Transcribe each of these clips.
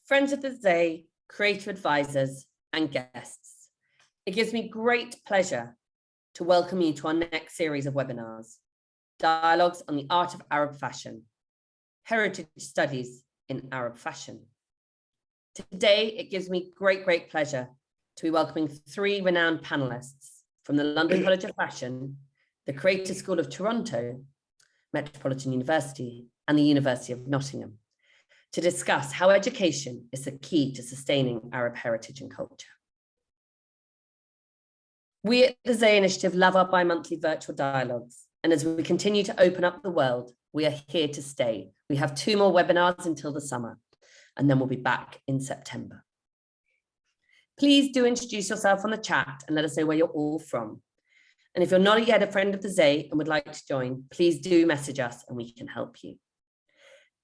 friends of the Zay, creator advisors, and guests. It gives me great pleasure to welcome you to our next series of webinars, Dialogues on the Art of Arab Fashion, Heritage Studies in Arab Fashion. Today, it gives me great pleasure to be welcoming three renowned panelists from the London College of Fashion, the Creative School of Toronto, Metropolitan University, and the University of Nottingham, to discuss how education is the key to sustaining Arab heritage and culture. We at the Zay Initiative love our bi-monthly virtual dialogues, and as we continue to open up the world, we are here to stay. We have 2 more webinars until the summer, and then we'll be back in September. Please do introduce yourself on the chat and let us know where you're all from. And if you're not yet a friend of the Zay and would like to join, please do message us and we can help you.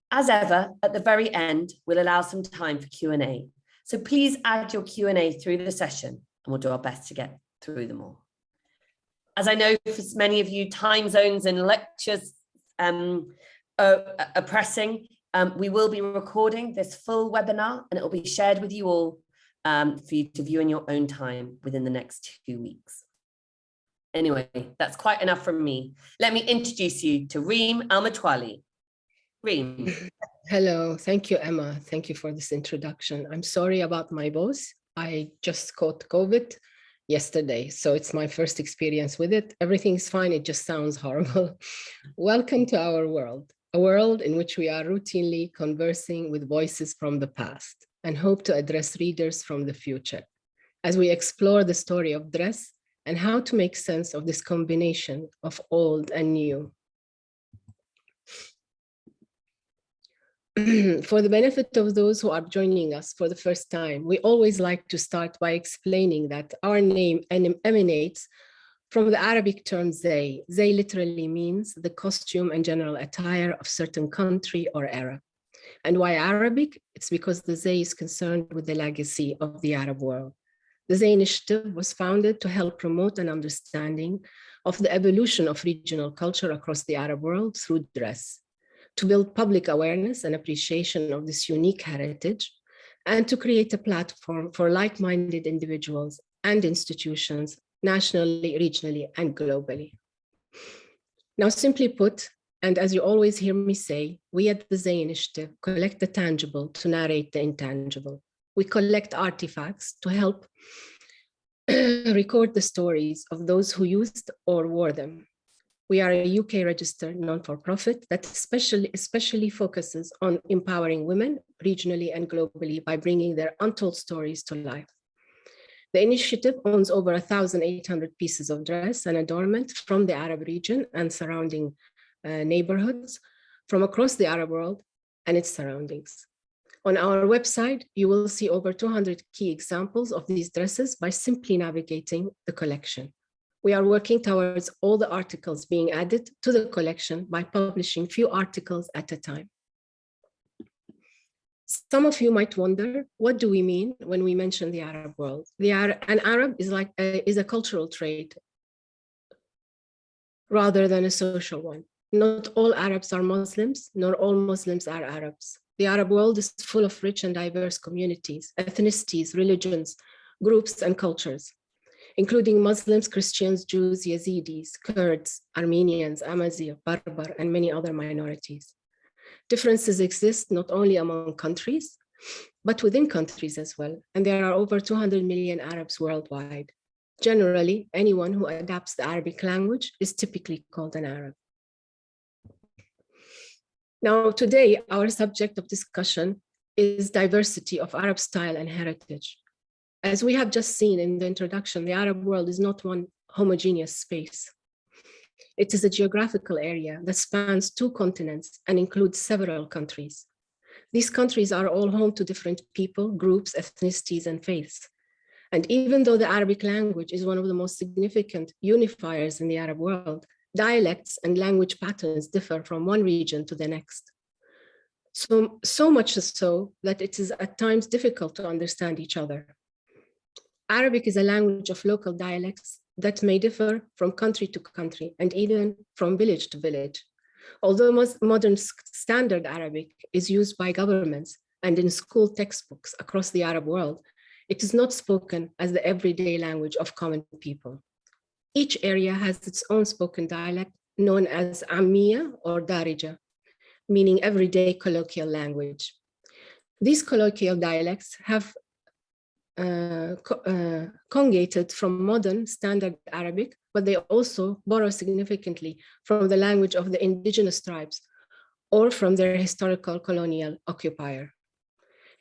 As ever, at the very end, we'll allow some time for Q&A. So please add your Q&A through the session and we'll do our best to get through them all. As I know for many of you, time zones and lectures are pressing, we will be recording this full webinar and it will be shared with you all for you to view in your own time within the next 2 weeks. Anyway, that's quite enough from me. Let me introduce you to Reem Mutwalli. Reem. Hello, thank you, Emma. Thank you for this introduction. I'm sorry about my voice. I just caught COVID yesterday, so it's my first experience with it. Everything's fine, it just sounds horrible. Welcome to our world, a world in which we are routinely conversing with voices from the past and hope to address readers from the future as we explore the story of dress and how to make sense of this combination of old and new. For the benefit of those who are joining us for the first time, we always like to start by explaining that our name emanates from the Arabic term Zay. Zay literally means the costume and general attire of certain country or era. And why Arabic? It's because the Zay is concerned with the legacy of the Arab world. The Zay Initiative was founded to help promote an understanding of the evolution of regional culture across the Arab world through dress, to build public awareness and appreciation of this unique heritage, and to create a platform for like-minded individuals and institutions, nationally, regionally, and globally. Now, simply put, and as you always hear me say, we at the Zay Initiative collect the tangible to narrate the intangible. We collect artifacts to help record the stories of those who used or wore them. We are a UK registered non-for-profit that especially focuses on empowering women regionally and globally by bringing their untold stories to life. The initiative owns over 1,800 pieces of dress and adornment from the Arab region and surrounding neighborhoods from across the Arab world and its surroundings. On our website, you will see over 200 key examples of these dresses by simply navigating the collection. We are working towards all the articles being added to the collection by publishing few articles at a time. Some of you might wonder, what do we mean when we mention the Arab world? An Arab is a cultural trait rather than a social one. Not all Arabs are Muslims, nor all Muslims are Arabs. The Arab world is full of rich and diverse communities, ethnicities, religions, groups, and cultures, including Muslims, Christians, Jews, Yazidis, Kurds, Armenians, Amazigh, Berber, and many other minorities. Differences exist not only among countries, but within countries as well, and there are over 200 million Arabs worldwide. Generally, anyone who adapts the Arabic language is typically called an Arab. Now, today, our subject of discussion is diversity of Arab style and heritage. As we have just seen in the introduction, the Arab world is not one homogeneous space. It is a geographical area that spans 2 continents and includes several countries. These countries are all home to different people, groups, ethnicities, and faiths. And even though the Arabic language is one of the most significant unifiers in the Arab world, dialects and language patterns differ from one region to the next. So much so that it is at times difficult to understand each other. Arabic is a language of local dialects that may differ from country to country and even from village to village. Although most modern standard Arabic is used by governments, and in school textbooks across the Arab world, it is not spoken as the everyday language of common people. Each area has its own spoken dialect known as Ammiya or Darija, meaning everyday colloquial language. These colloquial dialects have conjugated from modern standard Arabic, but they also borrow significantly from the language of the indigenous tribes or from their historical colonial occupier.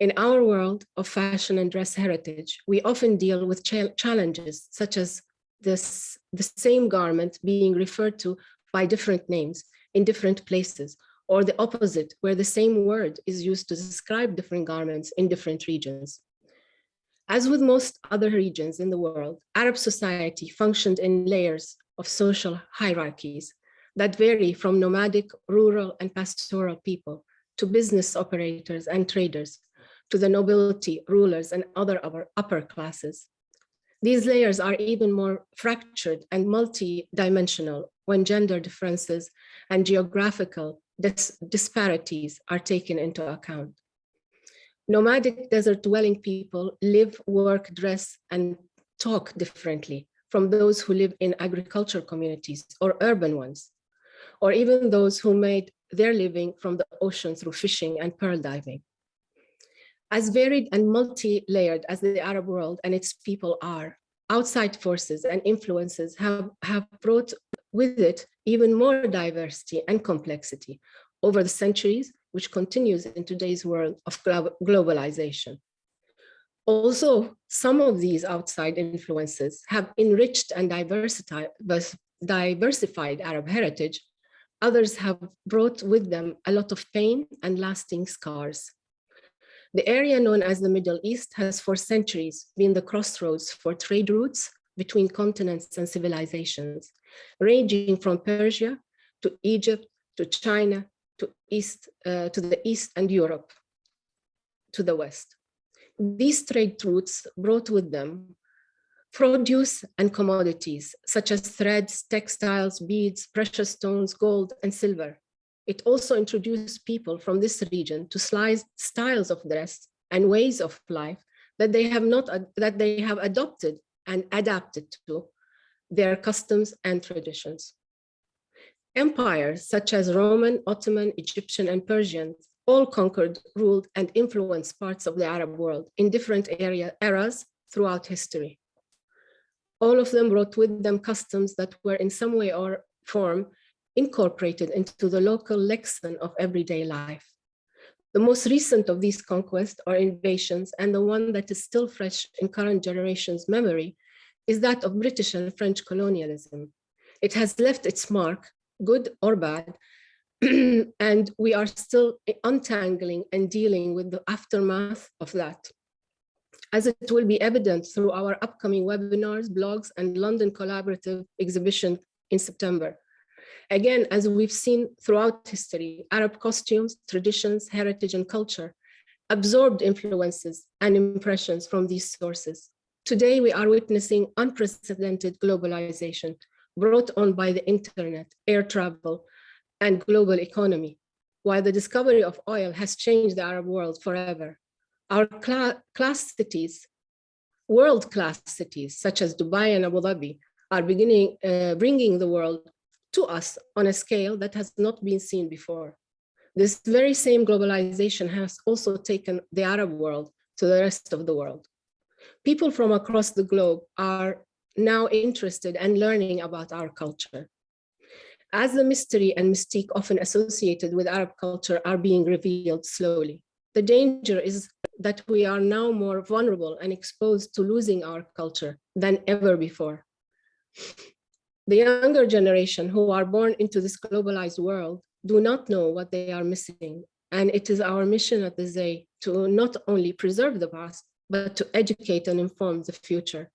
In our world of fashion and dress heritage, we often deal with challenges such as the same garment being referred to by different names in different places, or the opposite, where the same word is used to describe different garments in different regions. As with most other regions in the world, Arab society functioned in layers of social hierarchies that vary from nomadic, rural, and pastoral people to business operators and traders, to the nobility, rulers, and other upper classes. These layers are even more fractured and multi-dimensional when gender differences and geographical disparities are taken into account. Nomadic desert-dwelling people live, work, dress, and talk differently from those who live in agricultural communities or urban ones, or even those who made their living from the ocean through fishing and pearl diving. As varied and multi-layered as the Arab world and its people are, outside forces and influences have brought with it even more diversity and complexity over the centuries, which continues in today's world of globalization. Also, some of these outside influences have enriched and diversified Arab heritage. Others have brought with them a lot of pain and lasting scars. The area known as the Middle East has for centuries been the crossroads for trade routes between continents and civilizations, ranging from Persia to Egypt to China to the East and Europe to the West. These trade routes brought with them produce and commodities such as threads, textiles, beads, precious stones, gold, and silver. It also introduced people from this region to styles of dress and ways of life that they have adopted and adapted to their customs and traditions. Empires such as Roman, Ottoman, Egyptian, and Persian all conquered, ruled, and influenced parts of the Arab world in different eras throughout history. All of them brought with them customs that were in some way or form incorporated into the local lexicon of everyday life. The most recent of these conquests or invasions, and the one that is still fresh in current generation's memory, is that of British and French colonialism. It has left its mark, good or bad, and we are still untangling and dealing with the aftermath of that, as it will be evident through our upcoming webinars, blogs, and London collaborative exhibition in September. Again, as we've seen throughout history, Arab costumes, traditions, heritage, and culture absorbed influences and impressions from these sources. Today, we are witnessing unprecedented globalization brought on by the internet, air travel, and global economy. While the discovery of oil has changed the Arab world forever, our world-class cities, such as Dubai and Abu Dhabi, are bringing the world to us on a scale that has not been seen before. This very same globalization has also taken the Arab world to the rest of the world. People from across the globe are now interested and learning about our culture. As the mystery and mystique often associated with Arab culture are being revealed slowly, the danger is that we are now more vulnerable and exposed to losing our culture than ever before. The younger generation who are born into this globalized world do not know what they are missing. And it is our mission at the ZAY to not only preserve the past, but to educate and inform the future.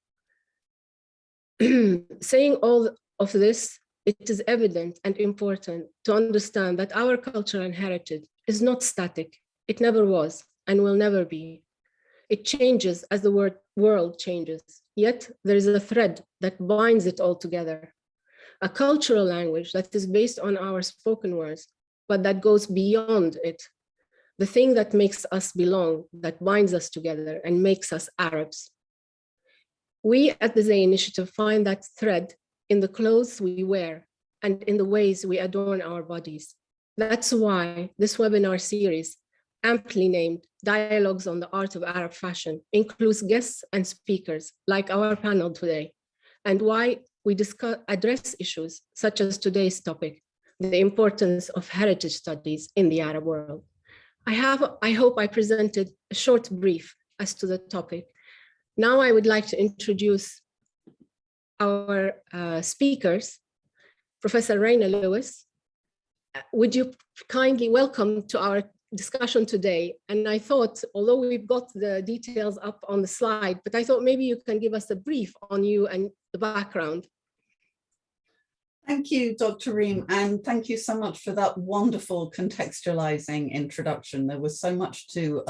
Saying all of this, it is evident and important to understand that our culture and heritage is not static. It never was and will never be. It changes as the world changes, yet there is a thread that binds it all together. A cultural language that is based on our spoken words, but that goes beyond it. the thing that makes us belong, that binds us together and makes us Arabs. We at the Zay Initiative find that thread in the clothes we wear and in the ways we adorn our bodies. That's why this webinar series, amply named Dialogues on the Art of Arab Fashion, includes guests and speakers like our panel today, and why we address issues such as today's topic, the importance of heritage studies in the Arab world. I hope I presented a short brief as to the topic. Now I would like to introduce our speakers. Professor Reina Lewis, would you kindly welcome to our discussion today? And I thought, although we've got the details up on the slide, but I thought maybe you can give us a brief on you and the background. Thank you, Dr. Reem, and thank you so much for that wonderful contextualizing introduction. There was so much to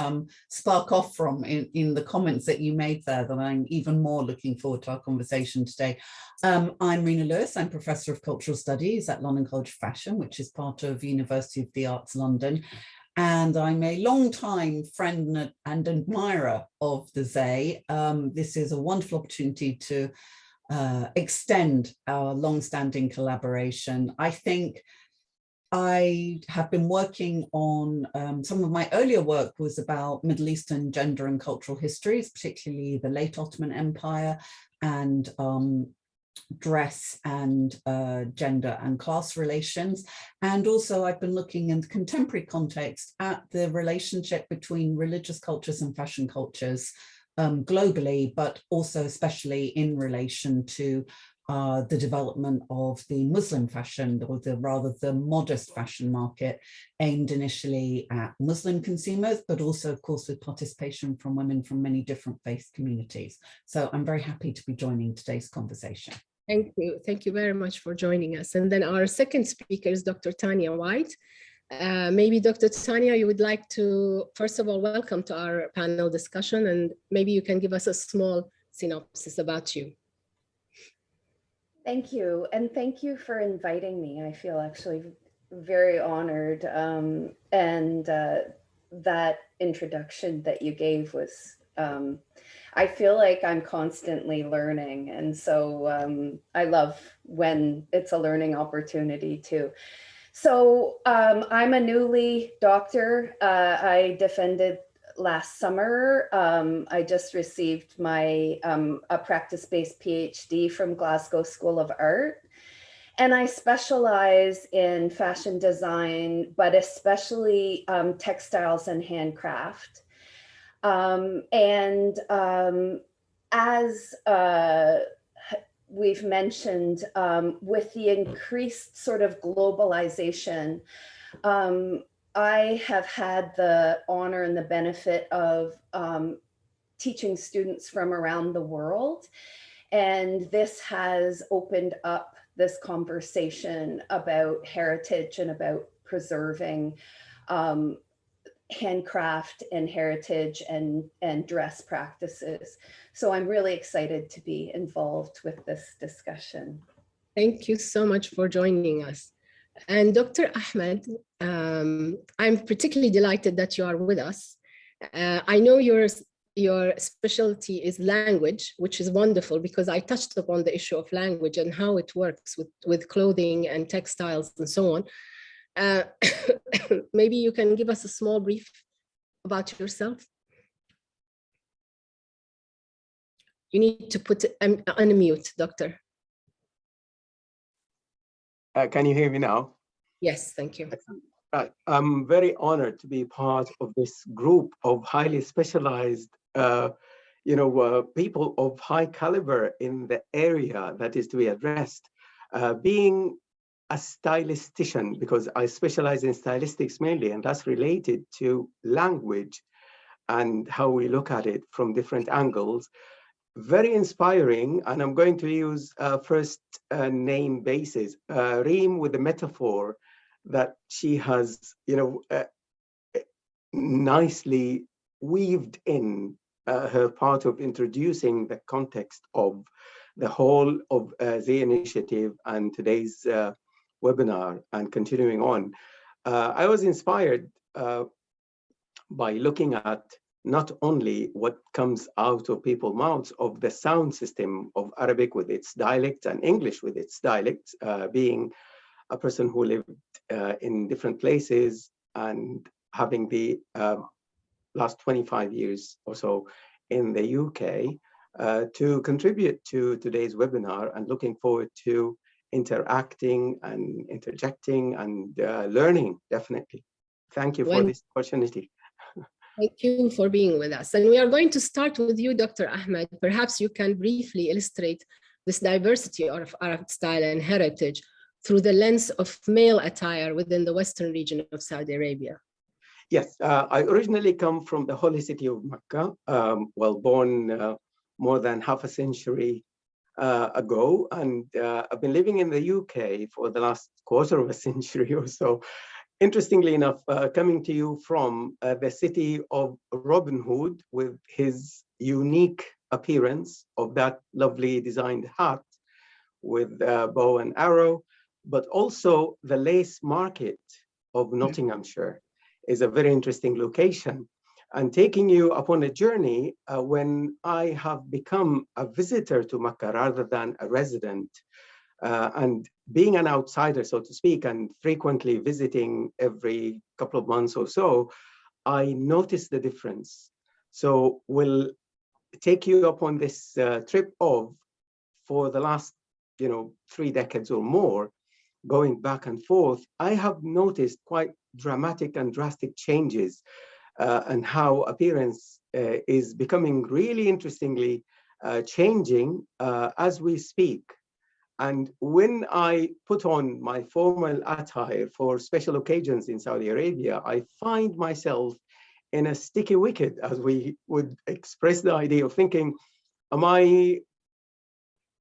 spark off from in the comments that you made there that I'm even more looking forward to our conversation today. I'm Reina Lewis. I'm Professor of Cultural Studies at London College of Fashion, which is part of University of the Arts London. And I'm a long-time friend and admirer of the Zay. This is a wonderful opportunity to extend our long-standing collaboration. I think I have been working on some of my earlier work was about Middle Eastern gender and cultural histories, particularly the late Ottoman Empire and dress and gender and class relations. And also I've been looking in the contemporary context at the relationship between religious cultures and fashion cultures globally, but also especially in relation to the development of the Muslim fashion, or the modest fashion market, aimed initially at Muslim consumers, but also, of course, with participation from women from many different faith communities. So I'm very happy to be joining today's conversation. Thank you. Thank you very much for joining us. And then our second speaker is Dr. Tanya White. Maybe Dr. Tanya, you would like to, first of all, welcome to our panel discussion, and maybe you can give us a small synopsis about you. Thank you. And thank you for inviting me. I feel actually very honored. That introduction that you gave was, I feel like I'm constantly learning. And so I love when it's a learning opportunity too. So I'm a newly doctor. I defended last summer. I just received my a practice-based PhD from Glasgow School of Art. And I specialize in fashion design, but especially textiles and handcraft. As we've mentioned, with the increased sort of globalization, I have had the honor and the benefit of teaching students from around the world. And this has opened up this conversation about heritage and about preserving handcraft and heritage and dress practices. So I'm really excited to be involved with this discussion. Thank you so much for joining us. And Dr. Ahmed, I'm particularly delighted that you are with us. I know your specialty is language, which is wonderful because I touched upon the issue of language and how it works with clothing and textiles and so on. Maybe you can give us a small brief about yourself. You need to put it unmute, doctor. Can you hear me now? Yes, thank you. I'm very honored to be part of this group of highly specialized, people of high caliber in the area that is to be addressed. Being a stylistician, because I specialize in stylistics mainly, and that's related to language and how we look at it from different angles. Very inspiring, and I'm going to use first name basis. Reem, with the metaphor that she has, nicely weaved in her part of introducing the context of the whole of the initiative and today's webinar and continuing on. I was inspired by looking at not only what comes out of people's mouths of the sound system of Arabic with its dialects and English with its dialects, being a person who lived in different places and having the last 25 years or so in the UK, to contribute to today's webinar, and looking forward to interacting and interjecting and learning, definitely. Thank you for this opportunity. Thank you for being with us. And we are going to start with you, Dr. Ahmed. Perhaps you can briefly illustrate this diversity of Arab style and heritage through the lens of male attire within the Western region of Saudi Arabia. Yes, I originally come from the holy city of Mecca, well, born more than half a century ago, and I've been living in the UK for the last quarter of a century or so. Interestingly enough, coming to you from the city of Robin Hood with his unique appearance of that lovely designed hat with bow and arrow, but also the lace market of Nottinghamshire is a very interesting location. And taking you upon a journey when I have become a visitor to Mecca rather than a resident, and being an outsider, so to speak, and frequently visiting every couple of months or so, I noticed the difference. So we'll take you upon this trip of, for the last 3 decades or more, going back and forth, I have noticed quite dramatic and drastic changes and how appearance is becoming really interestingly changing as we speak. And when I put on my formal attire for special occasions in Saudi Arabia, I find myself in a sticky wicket, as we would express the idea of thinking, am I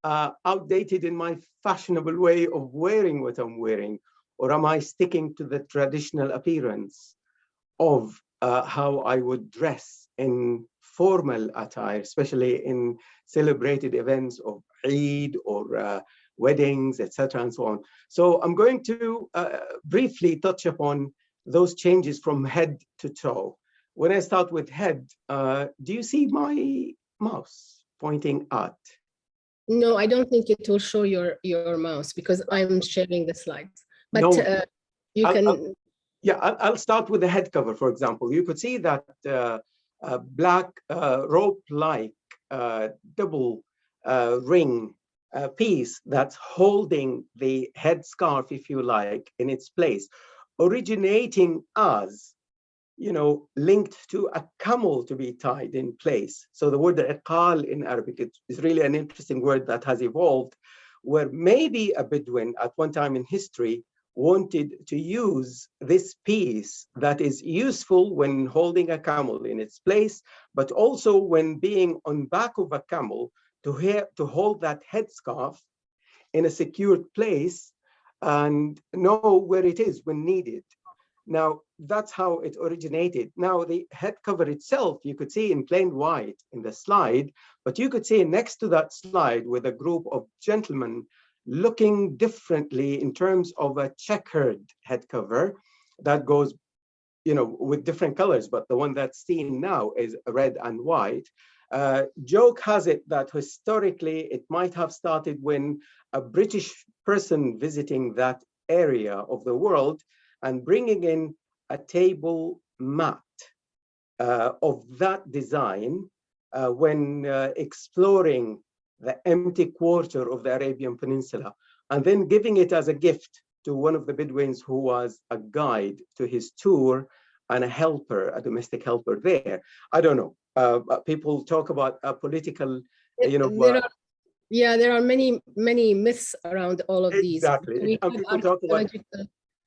outdated in my fashionable way of wearing what I'm wearing, or am I sticking to the traditional appearance of how I would dress in formal attire, especially in celebrated events of Eid or weddings, etc., and so on. So I'm going to briefly touch upon those changes from head to toe. When I start with head, do you see my mouse pointing at? No, I don't think it will show your mouse because I'm sharing the slides. But No, you can. I'll start with the head cover, for example. You could see that black rope-like double ring piece that's holding the headscarf, if you like, in its place, originating as, linked to a camel to be tied in place. So the word iqal in Arabic is really an interesting word that has evolved, where maybe a Bedouin at one time in history wanted to use this piece that is useful when holding a camel in its place, but also when being on back of a camel to hold that headscarf in a secured place and know where it is when needed. Now, that's how it originated. Now, the head cover itself, you could see in plain white in the slide, but you could see next to that slide with a group of gentlemen looking differently in terms of a checkered head cover that goes, with different colors, but the one that's seen now is red and white. Joke has it that historically it might have started when a British person visiting that area of the world and bringing in a table mat of that design when exploring the empty quarter of the Arabian Peninsula, and then giving it as a gift to one of the Bedouins who was a guide to his tour and a helper, a domestic helper there. I don't know. People talk about a political, there are many myths around all of these. Exactly.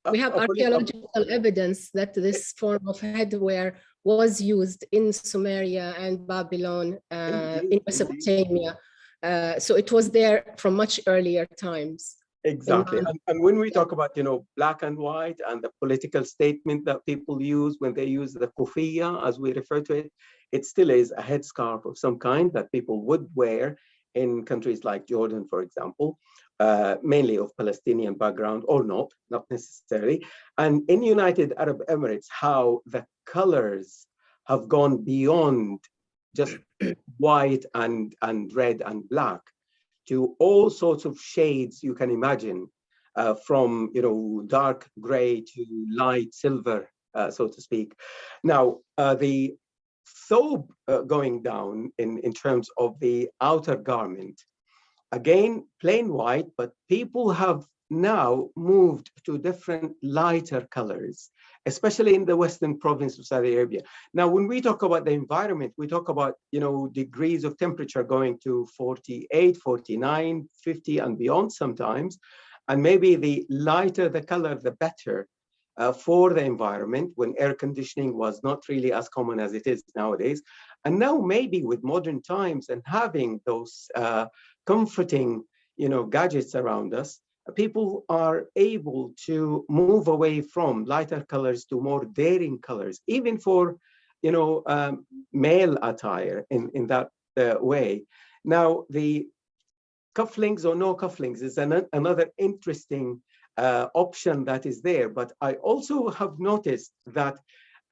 We have archaeological evidence that this form of headwear was used in Sumeria and Babylon, in Mesopotamia. So it was there from much earlier times. Exactly. And when we talk about, black and white and the political statement that people use when they use the kufiya, as we refer to it, it still is a headscarf of some kind that people would wear in countries like Jordan, for example, mainly of Palestinian background, or not necessarily. And in United Arab Emirates, how the colors have gone beyond just white and red and black to all sorts of shades you can imagine, from dark gray to light silver, so to speak. Now, the thobe going down in terms of the outer garment, again, plain white, but people have now moved to different lighter colors, especially in the Western province of Saudi Arabia. Now, when we talk about the environment, we talk about, degrees of temperature going to 48, 49, 50 and beyond sometimes. And maybe the lighter the color, the better for the environment, when air conditioning was not really as common as it is nowadays. And now maybe with modern times and having those comforting, gadgets around us, people are able to move away from lighter colors to more daring colors, even for, male attire in that way. Now, the cufflinks or no cufflinks is another interesting option that is there. But I also have noticed that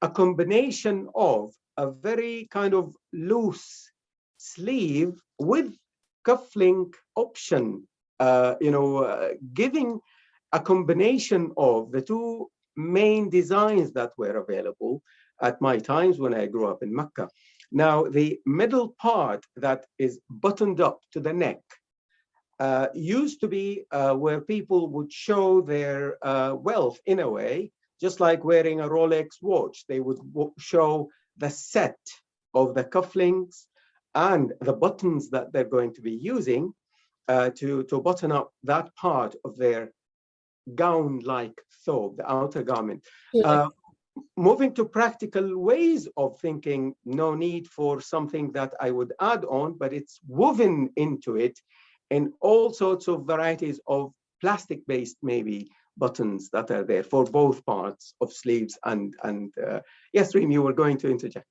a combination of a very kind of loose sleeve with cufflink option, giving a combination of the two main designs that were available at my times when I grew up in Mecca. Now, the middle part that is buttoned up to the neck used to be where people would show their wealth in a way, just like wearing a Rolex watch. They would show the set of the cufflinks and the buttons that they're going to be using to button up that part of their gown-like thobe, the outer garment. Moving to practical ways of thinking, no need for something that I would add on, but it's woven into it in all sorts of varieties of plastic-based maybe buttons that are there for both parts of sleeves and yes, Reem, you were going to interject.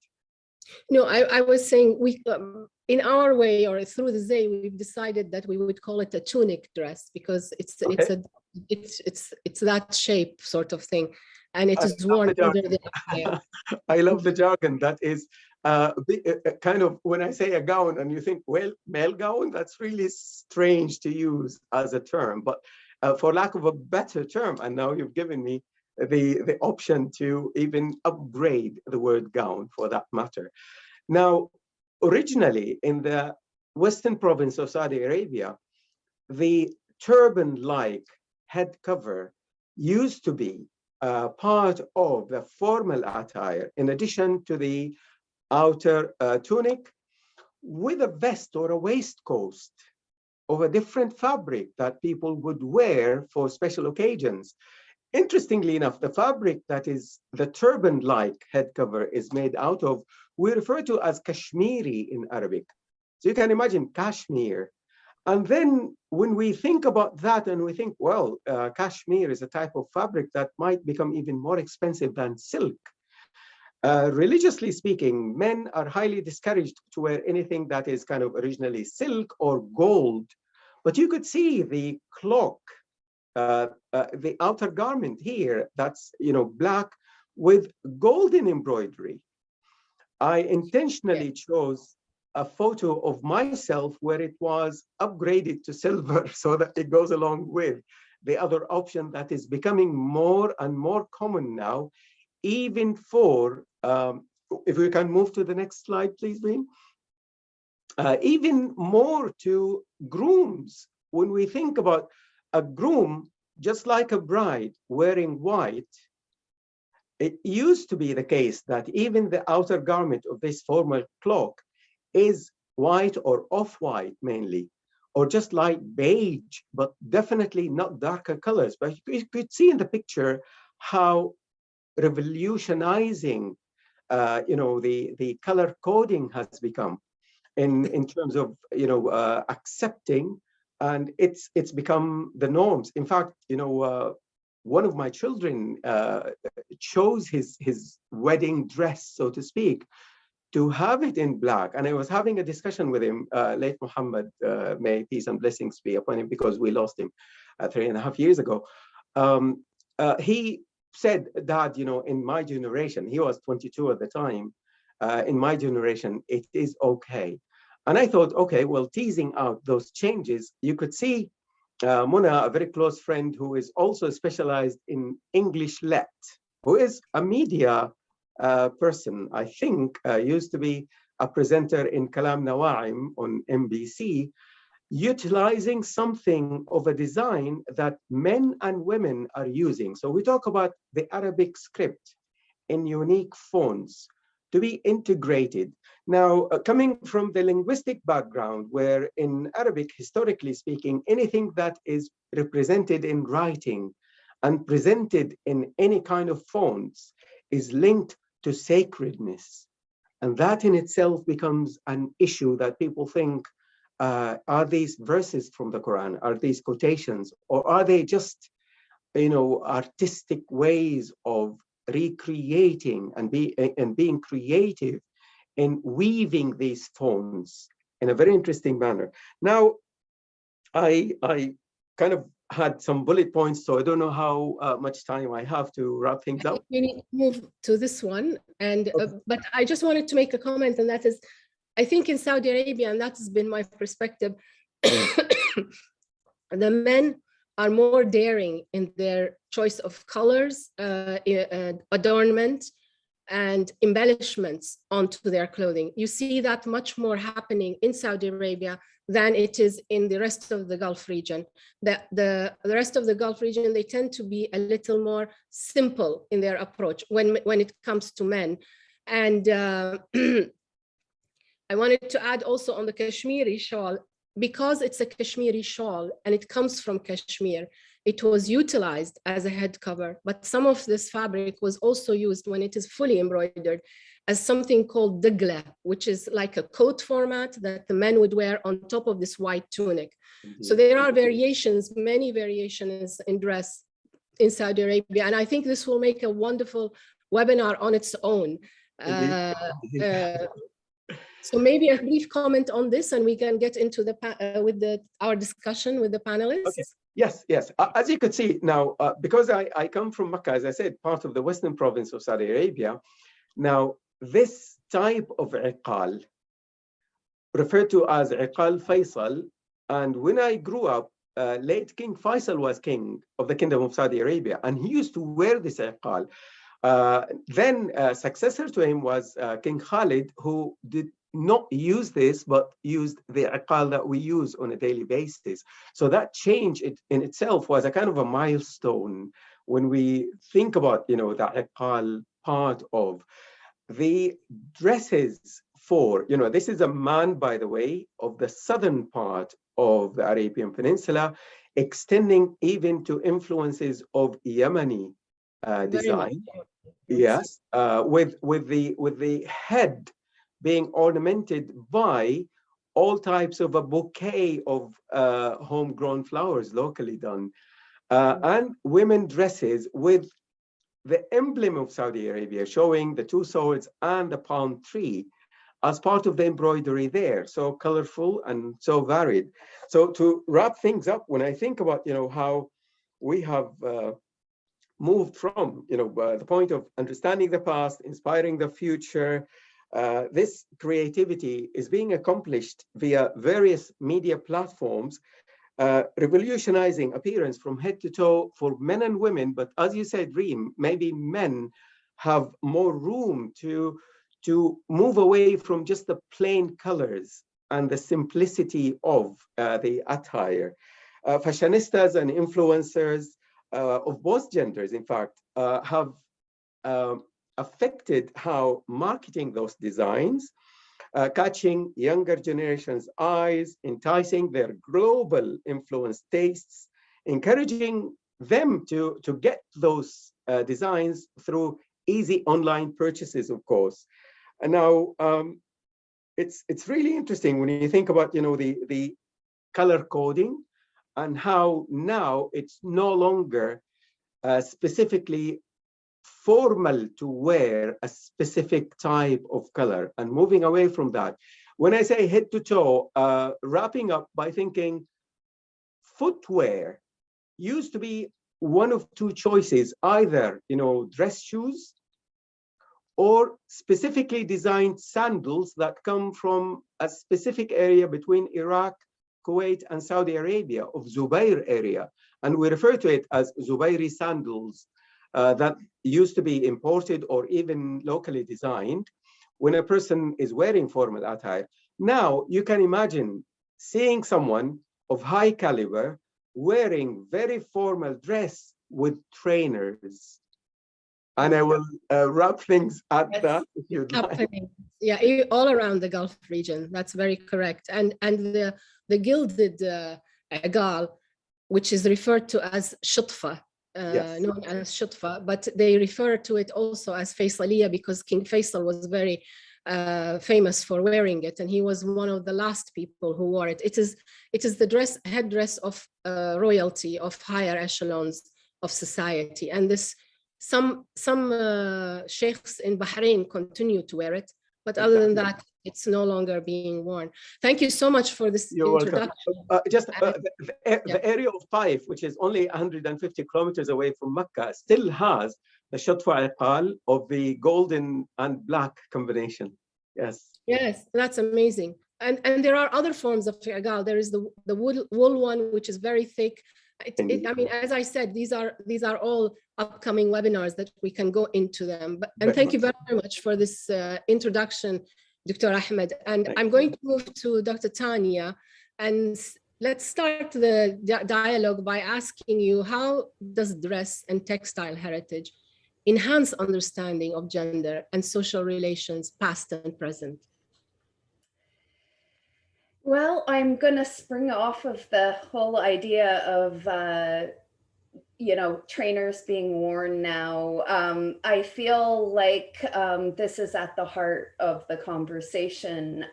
No, I was saying we, in our way or through the Zay, we've decided that we would call it a tunic dress because it's that shape sort of thing, and it is worn under the. Yeah. I love the jargon. That is kind of, when I say a gown and you think, well, male gown, that's really strange to use as a term, but for lack of a better term, and now you've given me the option to even upgrade the word gown for that matter. Now, originally in the Western province of Saudi Arabia, the turban-like head cover used to be part of the formal attire, in addition to the outer tunic, with a vest or a waistcoat of a different fabric that people would wear for special occasions. Interestingly enough, the fabric that is the turban-like head cover is made out of, we refer to as Kashmiri in Arabic. So you can imagine Kashmir. And then when we think about that and we think, well, Kashmir is a type of fabric that might become even more expensive than silk. Religiously speaking, men are highly discouraged to wear anything that is kind of originally silk or gold. But you could see the cloak, the outer garment here, that's black with golden embroidery. I intentionally chose a photo of myself where it was upgraded to silver so that it goes along with the other option that is becoming more and more common now, even for, if we can move to the next slide, please, Reem. Even more to grooms. When we think about a groom, just like a bride wearing white, it used to be the case that even the outer garment of this formal cloak is white or off-white mainly, or just light beige, but definitely not darker colors. But you could see in the picture how revolutionizing the color coding has become in terms of accepting, and it's become the norms. In fact, one of my children chose his wedding dress, so to speak, to have it in black. And I was having a discussion with him, late Muhammad, may peace and blessings be upon him, because we lost him 3.5 years ago. He said, Dad, in my generation, he was 22 at the time, in my generation, it is okay. And I thought, okay, well, teasing out those changes, you could see Mona, a very close friend who is also specialized in English Lit, who is a media person, I think, used to be a presenter in Kalam Nawaim on MBC, utilizing something of a design that men and women are using. So we talk about the Arabic script in unique fonts to be integrated. Now, coming from the linguistic background, where in Arabic, historically speaking, anything that is represented in writing and presented in any kind of fonts is linked to sacredness. And that in itself becomes an issue that people think, are these verses from the Quran? Are these quotations? Or are they just, artistic ways of recreating and being creative in weaving these fonts in a very interesting manner? Now, I kind of had some bullet points, so I don't know how much time I have to wrap things up. We need to move to this one, and but I just wanted to make a comment, and that is, I think in Saudi Arabia, and that has been my perspective, the men are more daring in their choice of colors, adornment, and embellishments onto their clothing. You see that much more happening in Saudi Arabia than it is in the rest of the Gulf region. The rest of the Gulf region, they tend to be a little more simple in their approach when it comes to men. And I wanted to add also on the Kashmiri shawl, because it's a Kashmiri shawl and it comes from Kashmir, it was utilized as a head cover, but some of this fabric was also used when it is fully embroidered as something called digla, which is like a coat format that the men would wear on top of this white tunic. So there are variations, many variations in dress in Saudi Arabia. And I think this will make a wonderful webinar on its own. So maybe a brief comment on this, and we can get into our discussion with the panelists. Okay. Yes. As you could see now, because I come from Mecca, as I said, part of the western province of Saudi Arabia. Now, this type of iqal, referred to as iqal Faisal, and when I grew up, late King Faisal was king of the Kingdom of Saudi Arabia, and he used to wear this iqal. Then successor to him was King Khalid, who did not use this, but used the iqal that we use on a daily basis. So that change in itself was a kind of a milestone when we think about, the iqal part of the dresses for, this is a man, by the way, of the southern part of the Arabian Peninsula, extending even to influences of Yemeni design. Yes, with the head being ornamented by all types of a bouquet of homegrown flowers locally done, and women dresses with the emblem of Saudi Arabia showing the two swords and the palm tree as part of the embroidery there. So colorful and so varied. So to wrap things up, when I think about how we have moved from the point of understanding the past, inspiring the future, this creativity is being accomplished via various media platforms, revolutionizing appearance from head to toe for men and women. But as you said, Reem, maybe men have more room to move away from just the plain colors and the simplicity of the attire. Fashionistas and influencers of both genders, in fact, have affected how marketing those designs, catching younger generations' eyes, enticing their global influence tastes, encouraging them to get those designs through easy online purchases, of course. And now it's really interesting when you think about the color coding and how now it's no longer specifically formal to wear a specific type of color, and moving away from that. When I say head to toe, wrapping up by thinking footwear used to be one of two choices, either, dress shoes or specifically designed sandals that come from a specific area between Iraq, Kuwait, and Saudi Arabia, of Zubair area. And we refer to it as Zubairi sandals that used to be imported or even locally designed when a person is wearing formal attire. Now, you can imagine seeing someone of high caliber wearing very formal dress with trainers. And I will wrap things at that if you'd like. Yeah, all around the Gulf region. That's very correct. And the gilded agal, which is referred to as shutfa, Yes. known as shutfa, but they refer to it also as Faisaliya because King Faisal was very famous for wearing it, and he was one of the last people who wore it. It is the headdress of royalty, of higher echelons of society, and this some sheikhs in Bahrain continue to wear it, but other than that, it's no longer being worn. Thank you so much for this introduction. The area of Taif, which is only 150 kilometers away from Mecca, still has the Shatfa Iqal of the golden and black combination. Yes. Yes, that's amazing. And there are other forms of Iqal. There is the wool one, which is very thick. I mean, as I said, these are all upcoming webinars that we can go into them. And thank you very much for this introduction, Dr. Ahmed. And I'm going to move to Dr. Tanya, and let's start the dialogue by asking you, how does dress and textile heritage enhance understanding of gender and social relations, past and present? Well, I'm going to spring off of the whole idea of, trainers being worn now. I feel like this is at the heart of the conversation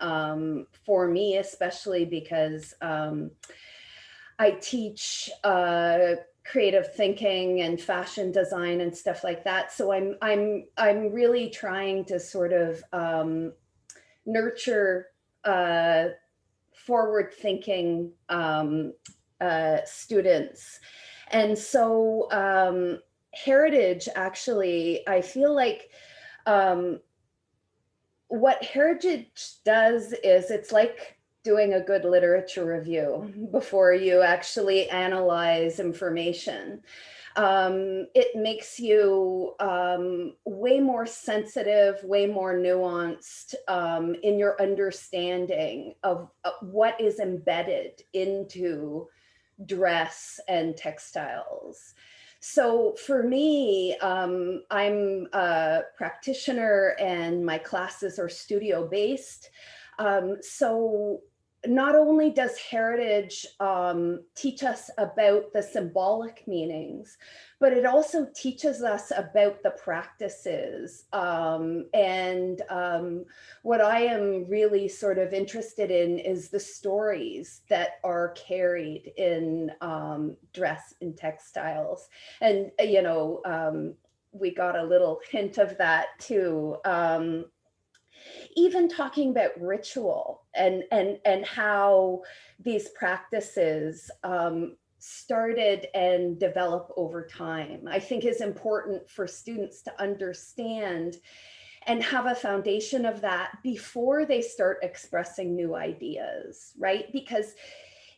for me, especially because I teach creative thinking and fashion design and stuff like that. So I'm really trying to sort of nurture forward-thinking students. And so heritage, actually, I feel like what heritage does is it's like doing a good literature review before you actually analyze information. It makes you way more sensitive, way more nuanced in your understanding of what is embedded into dress and textiles. So for me, I'm a practitioner and my classes are studio based. So not only does heritage teach us about the symbolic meanings, but it also teaches us about the practices. And what I am really sort of interested in is the stories that are carried in dress and textiles. And, we got a little hint of that too. Even talking about ritual and how these practices started and develop over time, I think is important for students to understand and have a foundation of that before they start expressing new ideas, right? Because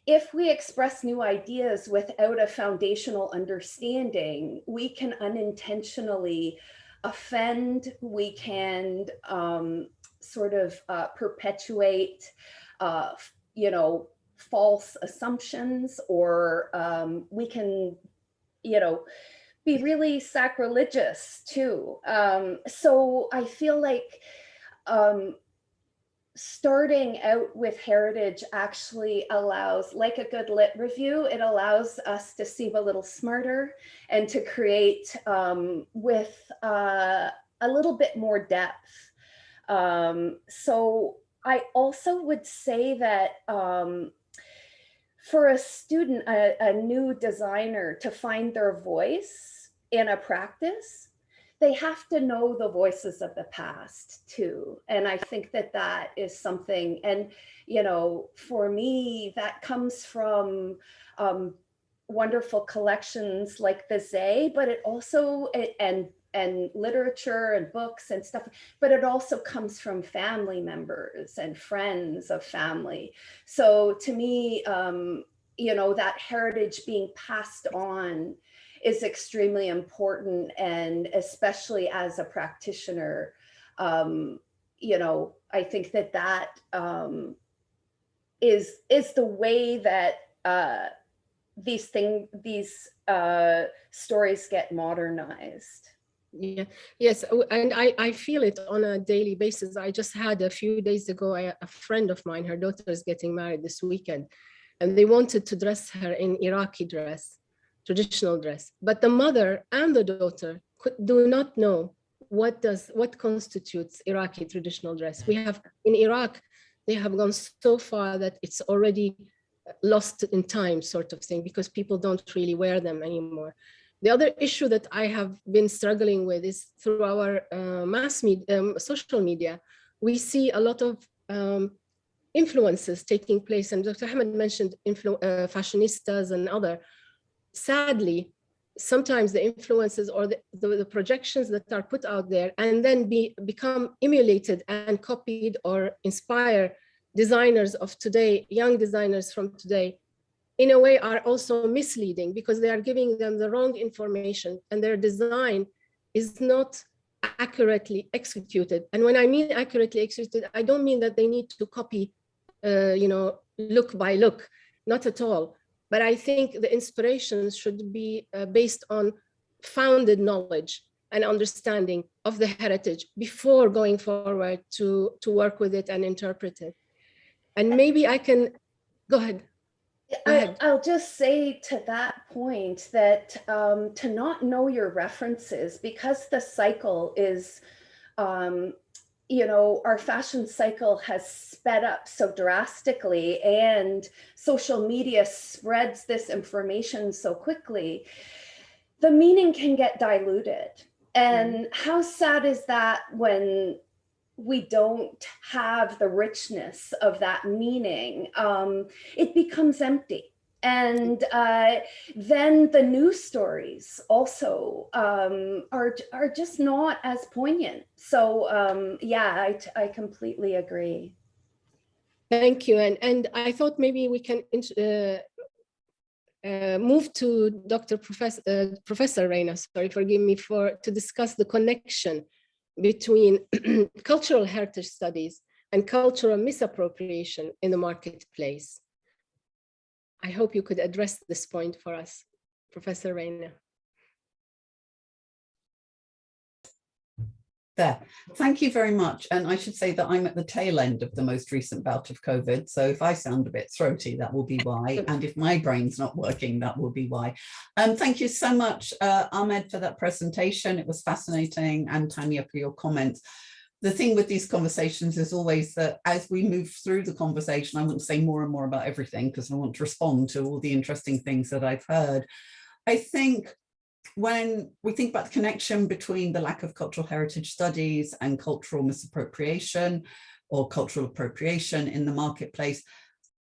if we express new ideas without a foundational understanding, we can unintentionally offend, we can sort of perpetuate, false assumptions, or we can, be really sacrilegious too. So I feel like starting out with heritage actually allows, like a good lit review, it allows us to seem a little smarter and to create with a little bit more depth. So I also would say that for a student, a new designer, to find their voice in a practice, they have to know the voices of the past too. And I think that that is something, and, you know, for me, that comes from wonderful collections like the Zay, but it also, and literature and books and stuff, but it also comes from family members and friends of family. So to me, you know, that heritage being passed on is extremely important. And especially as a practitioner, you know, I think that that is the way that these stories get modernized. Yeah, yes, and I feel it on a daily basis. I just had a few days ago, a friend of mine, her daughter is getting married this weekend, and they wanted to dress her in Iraqi dress, traditional dress. But the mother and the daughter do not know what constitutes Iraqi traditional dress. We have, in Iraq, they have gone so far that it's already lost in time, sort of thing, because people don't really wear them anymore. The other issue that I have been struggling with is through our mass media, social media, we see a lot of influences taking place. And Dr. Ahmed mentioned fashionistas and other. Sadly, sometimes the influences or the projections that are put out there and then become emulated and copied or inspire designers of today, young designers from today, in a way are also misleading, because they are giving them the wrong information and their design is not accurately executed. And when I mean accurately executed, I don't mean that they need to copy, you know, look by look, not at all. But I think the inspirations should be based on founded knowledge and understanding of the heritage before going forward to work with it and interpret it. And maybe I can, go ahead. I'll just say to that point that to not know your references, because the cycle is, you know, our fashion cycle has sped up so drastically, and social media spreads this information so quickly, the meaning can get diluted. And how sad is that when we don't have the richness of that meaning? It becomes empty. And then the news stories also are just not as poignant. So yeah, I completely agree. Thank you. And I thought maybe we can move to Professor Reina, sorry, forgive me, to discuss the connection between cultural heritage studies and cultural misappropriation in the marketplace. I hope you could address this point for us, Professor Reina. There. Thank you very much. And I should say that I'm at the tail end of the most recent bout of COVID. So if I sound a bit throaty, that will be why. And if my brain's not working, that will be why. Thank you so much, Ahmed, for that presentation. It was fascinating. And Tanya, for your comments. The thing with these conversations is always that as we move through the conversation, I want to say more and more about everything because I want to respond to all the interesting things that I've heard. I think when we think about the connection between the lack of cultural heritage studies and cultural misappropriation or cultural appropriation in the marketplace,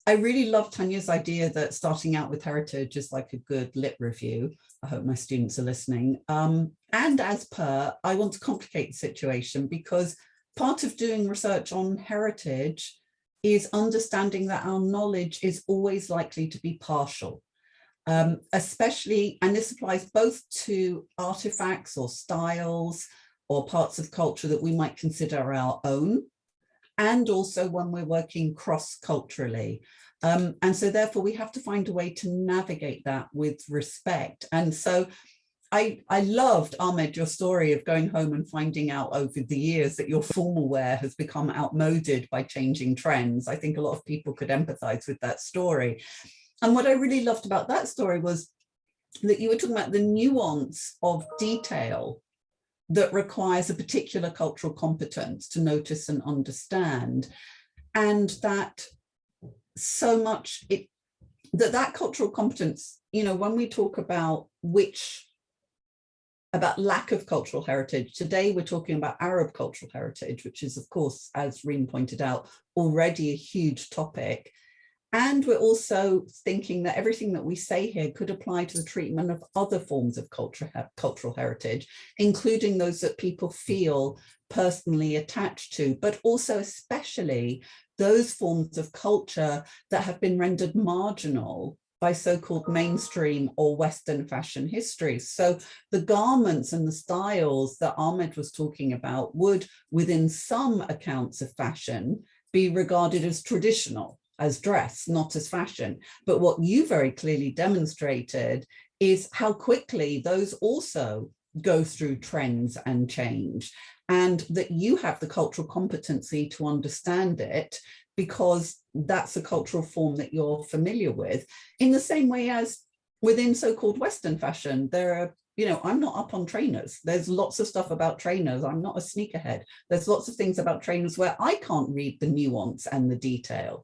I really love Tanya's idea that starting out with heritage is like a good lit review. I hope my students are listening. And as per, I want to complicate the situation because part of doing research on heritage is understanding that our knowledge is always likely to be partial. Especially, and this applies both to artifacts or styles or parts of culture that we might consider our own, and also when we're working cross-culturally. And so therefore we have to find a way to navigate that with respect. And so I loved, Ahmed, your story of going home and finding out over the years that your formal wear has become outmoded by changing trends. I think a lot of people could empathize with that story. And what I really loved about that story was that you were talking about the nuance of detail that requires a particular cultural competence to notice and understand. And that so much, that cultural competence, you know, when we talk about which about lack of cultural heritage. Today, we're talking about Arab cultural heritage, which is, of course, as Reem pointed out, already a huge topic. And we're also thinking that everything that we say here could apply to the treatment of other forms of cultural heritage, including those that people feel personally attached to, but also especially those forms of culture that have been rendered marginal by so-called mainstream or Western fashion histories. So the garments and the styles that Ahmed was talking about would, within some accounts of fashion, be regarded as traditional, as dress, not as fashion. But what you very clearly demonstrated is how quickly those also go through trends and change, and that you have the cultural competency to understand it because that's a cultural form that you're familiar with. In the same way as within so-called Western fashion, there are, you know, I'm not up on trainers. There's lots of stuff about trainers. I'm not a sneakerhead. There's lots of things about trainers where I can't read the nuance and the detail.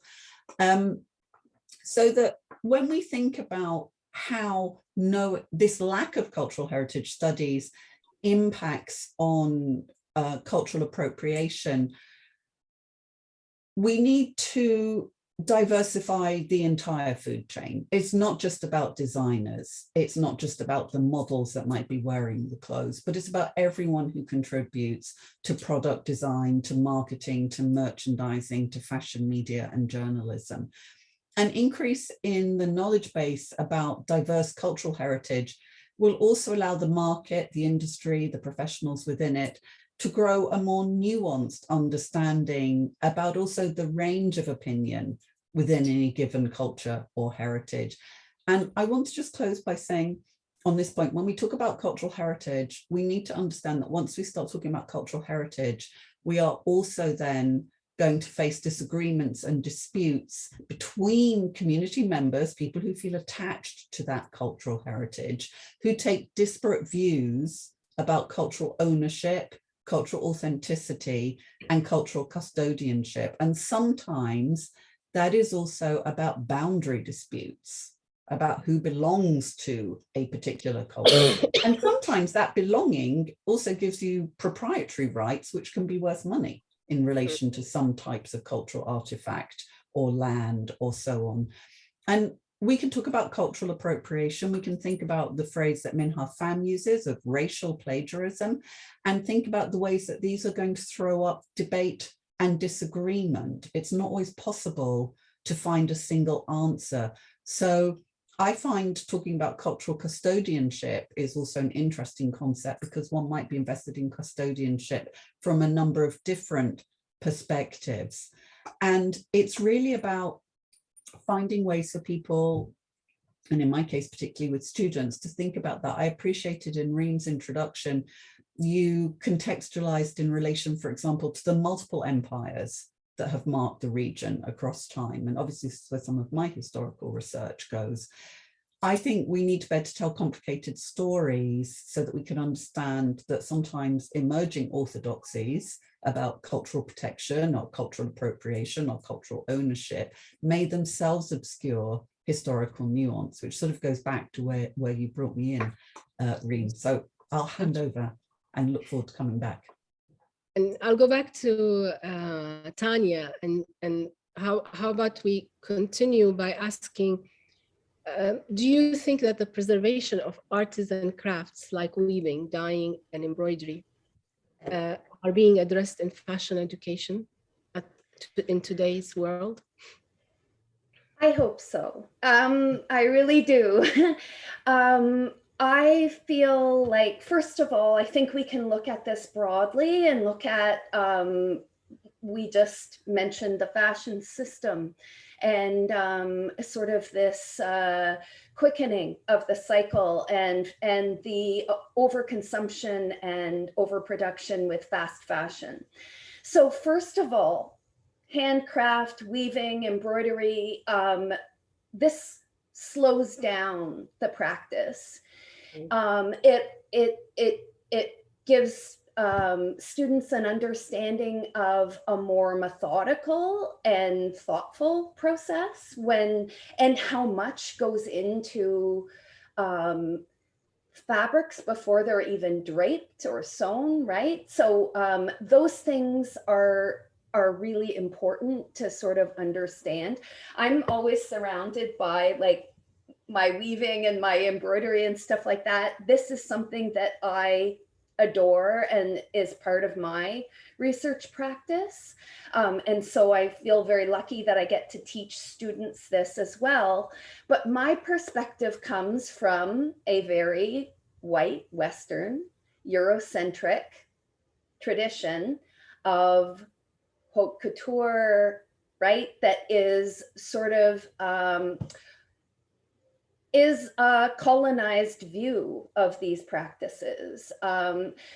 So that when we think about how this lack of cultural heritage studies impacts on cultural appropriation, we need to diversify the entire food chain. It's not just about designers. It's not just about the models that might be wearing the clothes, but it's about everyone who contributes to product design, to marketing, to merchandising, to fashion media and journalism. An increase in the knowledge base about diverse cultural heritage will also allow the market, the industry, the professionals within it to grow a more nuanced understanding about also the range of opinion within any given culture or heritage. And I want to just close by saying on this point, when we talk about cultural heritage, we need to understand that once we start talking about cultural heritage, we are also then going to face disagreements and disputes between community members, people who feel attached to that cultural heritage, who take disparate views about cultural ownership, cultural authenticity, and cultural custodianship. And sometimes that is also about boundary disputes, about who belongs to a particular culture. And sometimes that belonging also gives you proprietary rights, which can be worth money in relation to some types of cultural artifact or land or so on. And we can talk about cultural appropriation. We can think about the phrase that Minha Pham uses of racial plagiarism, and think about the ways that these are going to throw up debate and disagreement. It's not always possible to find a single answer. So I find talking about cultural custodianship is also an interesting concept, because one might be invested in custodianship from a number of different perspectives. And it's really about finding ways for people, and in my case, particularly with students, to think about that. I appreciated in Reem's introduction, you contextualized in relation, for example, to the multiple empires that have marked the region across time. And obviously, this is where some of my historical research goes. I think we need to be able to tell complicated stories so that we can understand that sometimes emerging orthodoxies about cultural protection or cultural appropriation or cultural ownership may themselves obscure historical nuance, which sort of goes back to where you brought me in, Reem. So I'll hand over and look forward to coming back. And I'll go back to Tanya, and how about we continue by asking, do you think that the preservation of artisan crafts like weaving, dyeing, and embroidery are being addressed in fashion education in today's world? I hope so. I really do. I feel like, first of all, I think we can look at this broadly and look at, we just mentioned the fashion system and sort of this quickening of the cycle and the overconsumption and overproduction with fast fashion. So first of all, handcraft, weaving, embroidery, this slows down the practice. It gives students an understanding of a more methodical and thoughtful process and how much goes into fabrics before they're even draped or sewn, right? So those things are really important to sort of understand. I'm always surrounded by like my weaving and my embroidery and stuff like that. This is something that I adore and is part of my research practice. And so I feel very lucky that I get to teach students this as well. But my perspective comes from a very white, Western, Eurocentric tradition of haute couture, right? That is sort of, is a colonized view of these practices.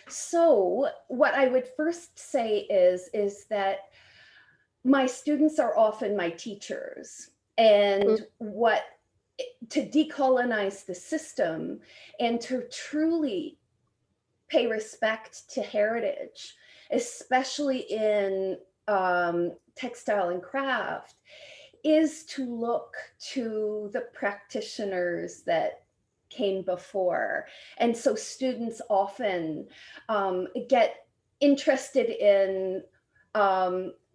So what I would first say is that my students are often my teachers, and what to decolonize the system and to truly pay respect to heritage, especially in textile and craft, is to look to the practitioners that came before. And so students often get interested in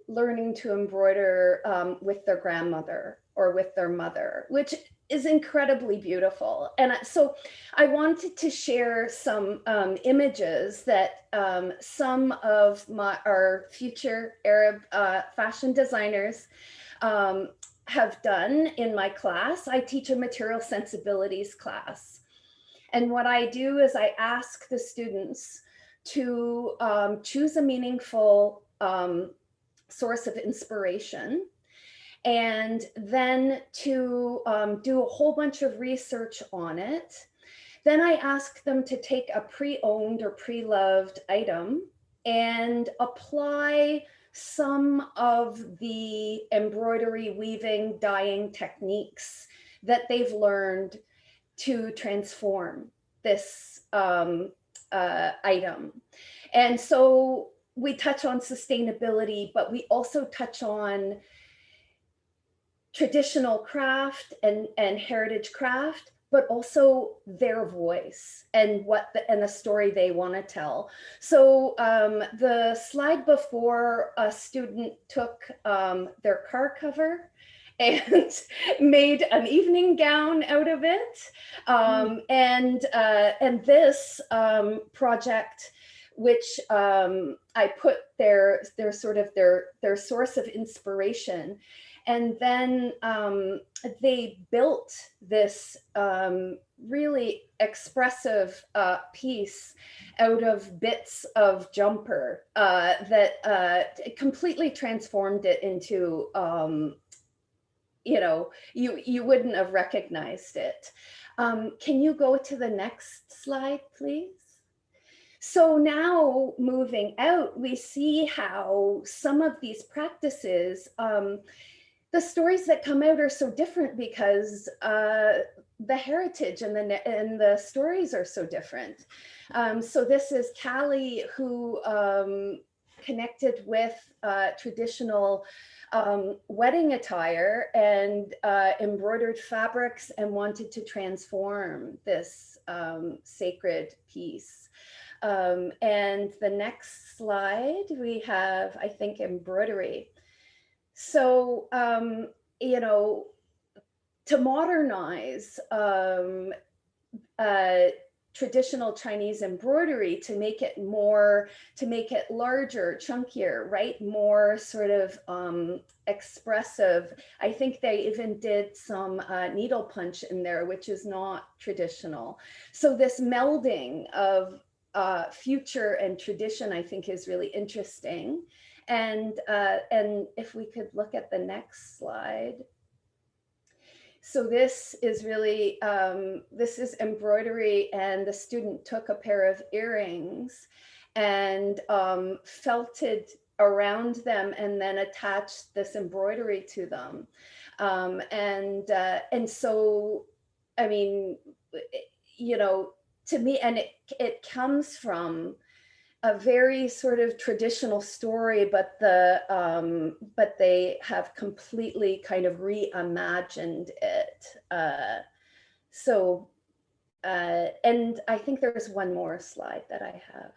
learning to embroider with their grandmother or with their mother, which is incredibly beautiful. And so I wanted to share some images that some of our future Arab fashion designers have done in my class. I teach a material sensibilities class. And what I do is I ask the students to choose a meaningful source of inspiration, and then to do a whole bunch of research on it. Then I ask them to take a pre-owned or pre-loved item and apply some of the embroidery, weaving, dyeing techniques that they've learned to transform this item. And so we touch on sustainability, but we also touch on traditional craft and heritage craft, but also their voice and the story they want to tell. So the slide before, a student took their car cover and made an evening gown out of it. And this project, which I put their sort of their source of inspiration. And then they built this really expressive piece out of bits of jumper that completely transformed it into, you know, you wouldn't have recognized it. Can you go to the next slide, please? So now moving out, we see how some of these practices, the stories that come out are so different because the heritage and the stories are so different. So this is Callie, who connected with traditional wedding attire and embroidered fabrics and wanted to transform this sacred piece. And the next slide, we have, I think, embroidery. So, you know, to modernize traditional Chinese embroidery, to make it larger, chunkier, right? More sort of expressive. I think they even did some needle punch in there, which is not traditional. So this melding of future and tradition, I think, is really interesting. And if we could look at the next slide. So this is really, this is embroidery, and the student took a pair of earrings and felted around them and then attached this embroidery to them. And so, I mean, you know, to me, and it comes from a very sort of traditional story, but they have completely kind of reimagined it. So and I think there's one more slide that I have.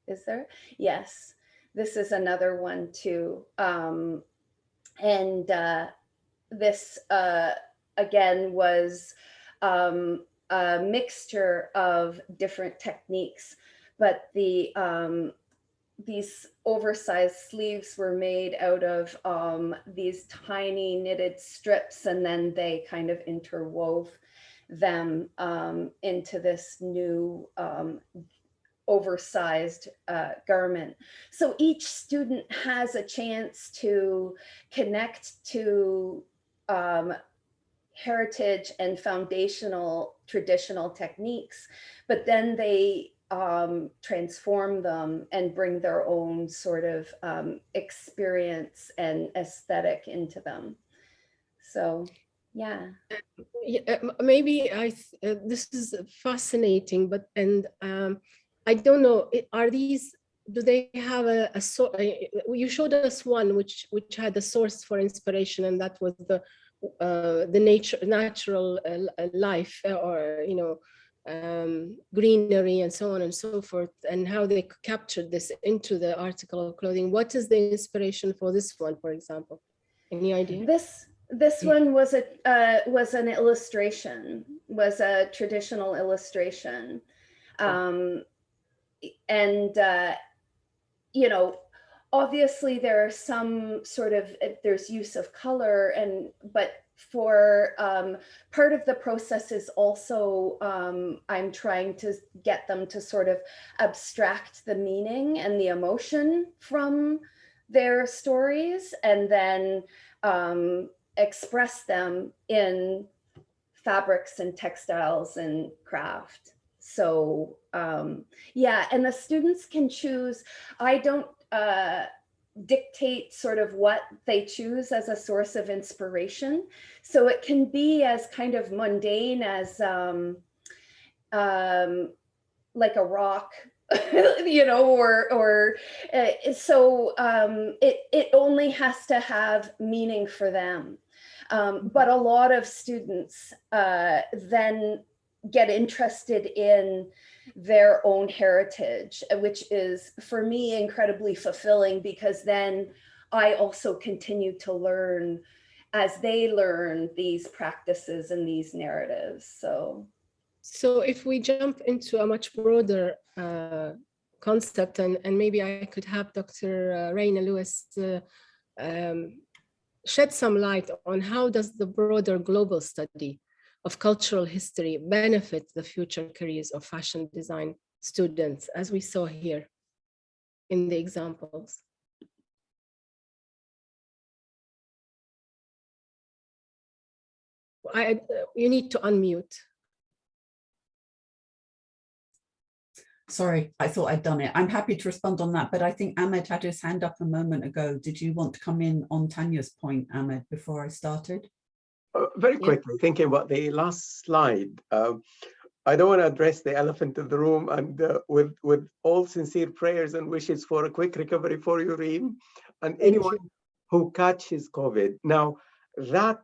Is there? Yes, this is another one too. This again was a mixture of different techniques, but these oversized sleeves were made out of these tiny knitted strips, and then they kind of interwove them into this new oversized garment. So each student has a chance to connect to heritage and foundational traditional techniques, but then they transform them and bring their own sort of experience and aesthetic into them. So, yeah. Maybe this is fascinating, but I don't know, are these, do they have a source? You showed us one which had a source for inspiration, and that was the natural life, or greenery and so on and so forth, and how they captured this into the article of clothing. What is the inspiration for this one, for example? Any idea? This one was an illustration, was a traditional illustration. Obviously there are some sort of, there's use of color, but for part of the process is also I'm trying to get them to sort of abstract the meaning and the emotion from their stories, and then express them in fabrics and textiles and craft. So yeah, and the students can choose. I don't dictate sort of what they choose as a source of inspiration. So it can be as kind of mundane as like a rock, so it only has to have meaning for them. But a lot of students then get interested in their own heritage, which is for me incredibly fulfilling, because then I also continue to learn as they learn these practices and these narratives. So if we jump into a much broader concept, and maybe I could have Dr. Reina Lewis shed some light on how does the broader global study of cultural history benefit the future careers of fashion design students, as we saw here in the examples. You need to unmute. Sorry, I thought I'd done it. I'm happy to respond on that, but I think Ahmed had his hand up a moment ago. Did you want to come in on Tanya's point, Ahmed, before I started? Very quickly, thinking about the last slide. I don't want to address the elephant in the room, and with all sincere prayers and wishes for a quick recovery for you, Reem, and anyone who catches COVID. Now, that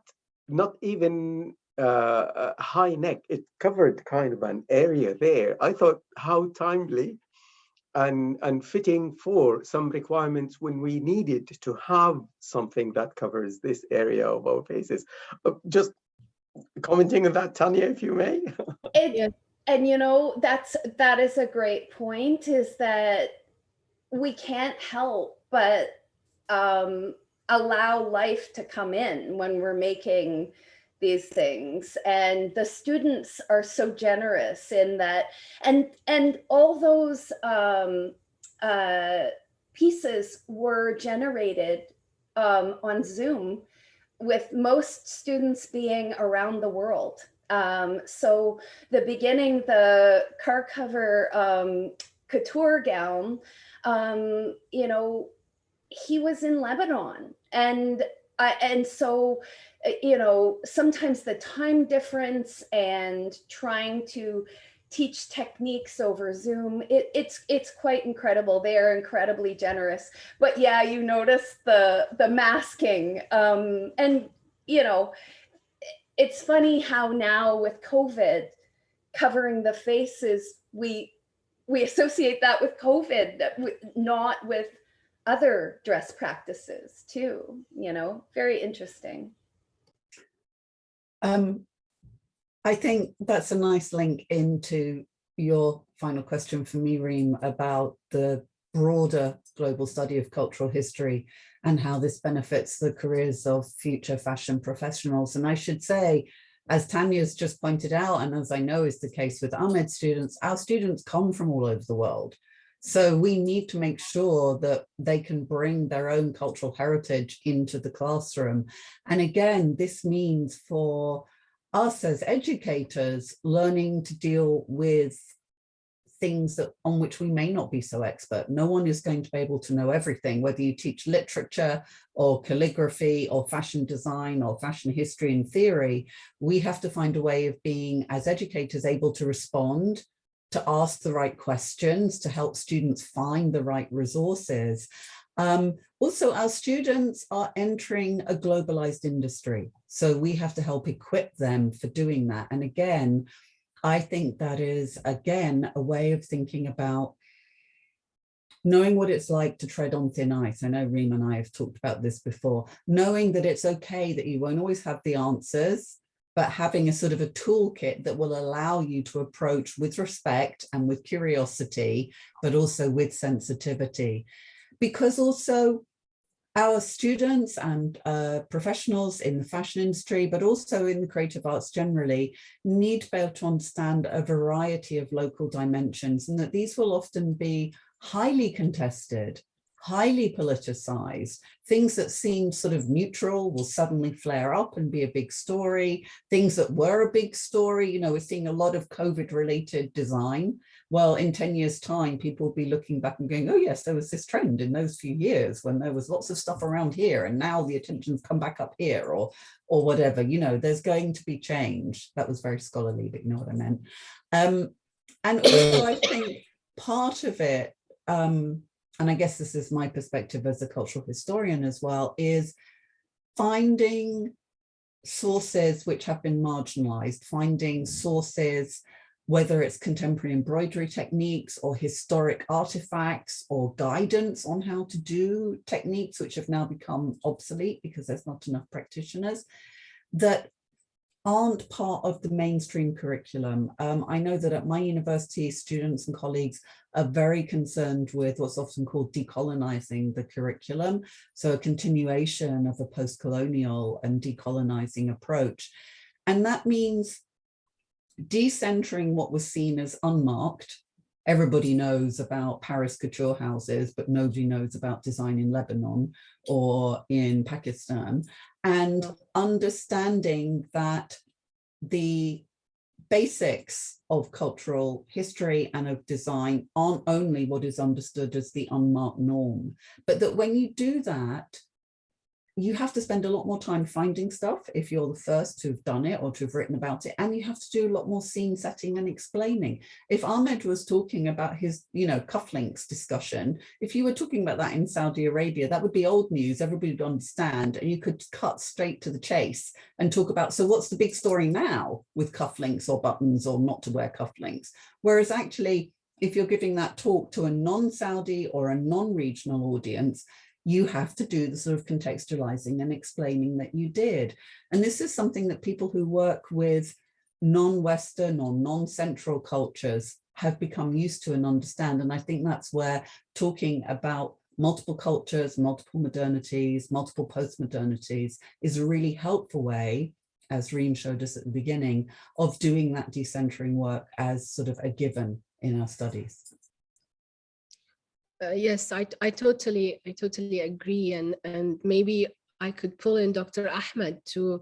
not even high neck, it covered kind of an area there. I thought how timely and fitting for some requirements when we needed to have something that covers this area of our faces. Just commenting on that, Tanya, if you may. And that is a great point, is that we can't help but allow life to come in when we're making these things, and the students are so generous in that, and all those pieces were generated on Zoom, with most students being around the world. So the beginning, the car cover couture gown, he was in Lebanon, and so, sometimes the time difference and trying to teach techniques over Zoom, it's quite incredible. They are incredibly generous. But yeah, you notice the masking, and it's funny how now with COVID, covering the faces, we associate that with COVID, not with other dress practices too, you know, very interesting. I think that's a nice link into your final question for me, Reem, about the broader global study of cultural history and how this benefits the careers of future fashion professionals. And I should say, as Tanya's just pointed out, and as I know is the case with AHMED students, our students come from all over the world. So we need to make sure that they can bring their own cultural heritage into the classroom. And again, this means for us as educators learning to deal with things that on which we may not be so expert. No one is going to be able to know everything, whether you teach literature or calligraphy or fashion design or fashion history and theory. We have to find a way of being, as educators, able to respond, to ask the right questions, to help students find the right resources. Also, our students are entering a globalized industry, so we have to help equip them for doing that. And again, I think that is, again, a way of thinking about knowing what it's like to tread on thin ice. I know Reem and I have talked about this before, knowing that it's okay that you won't always have the answers, but having a sort of a toolkit that will allow you to approach with respect and with curiosity, but also with sensitivity. Because also our students and professionals in the fashion industry, but also in the creative arts generally, need to be able to understand a variety of local dimensions, and that these will often be highly contested, highly politicized. Things that seem sort of neutral will suddenly flare up and be a big story. Things that were a big story, you know, we're seeing a lot of COVID-related design. Well, in 10 years' time, people will be looking back and going, oh yes, there was this trend in those few years when there was lots of stuff around here, and now the attention's come back up here, or whatever. You know, there's going to be change. That was very scholarly, but you know what I meant. And also, I think part of it, and I guess this is my perspective as a cultural historian as well, is finding sources which have been marginalized, finding sources, whether it's contemporary embroidery techniques or historic artifacts or guidance on how to do techniques which have now become obsolete because there's not enough practitioners, that aren't part of the mainstream curriculum. I know that at my university, students and colleagues are very concerned with what's often called decolonizing the curriculum. So a continuation of a post-colonial and decolonizing approach. And that means decentering what was seen as unmarked. Everybody knows about Paris couture houses, but nobody knows about design in Lebanon or in Pakistan. And understanding that the basics of cultural history and of design aren't only what is understood as the unmarked norm, but that when you do that, you have to spend a lot more time finding stuff if you're the first to have done it or to have written about it, and you have to do a lot more scene setting and explaining. If Ahmed was talking about his, you know, cufflinks discussion, if you were talking about that in Saudi Arabia, that would be old news, everybody would understand, and you could cut straight to the chase and talk about, so what's the big story now with cufflinks or buttons or not to wear cufflinks? Whereas actually, if you're giving that talk to a non-Saudi or a non-regional audience, you have to do the sort of contextualizing and explaining that you did. And this is something that people who work with non-Western or non-central cultures have become used to and understand. And I think that's where talking about multiple cultures, multiple modernities, multiple post-modernities is a really helpful way, as Reem showed us at the beginning, of doing that decentering work as sort of a given in our studies. Yes, I totally agree, and maybe I could pull in Dr. Ahmed to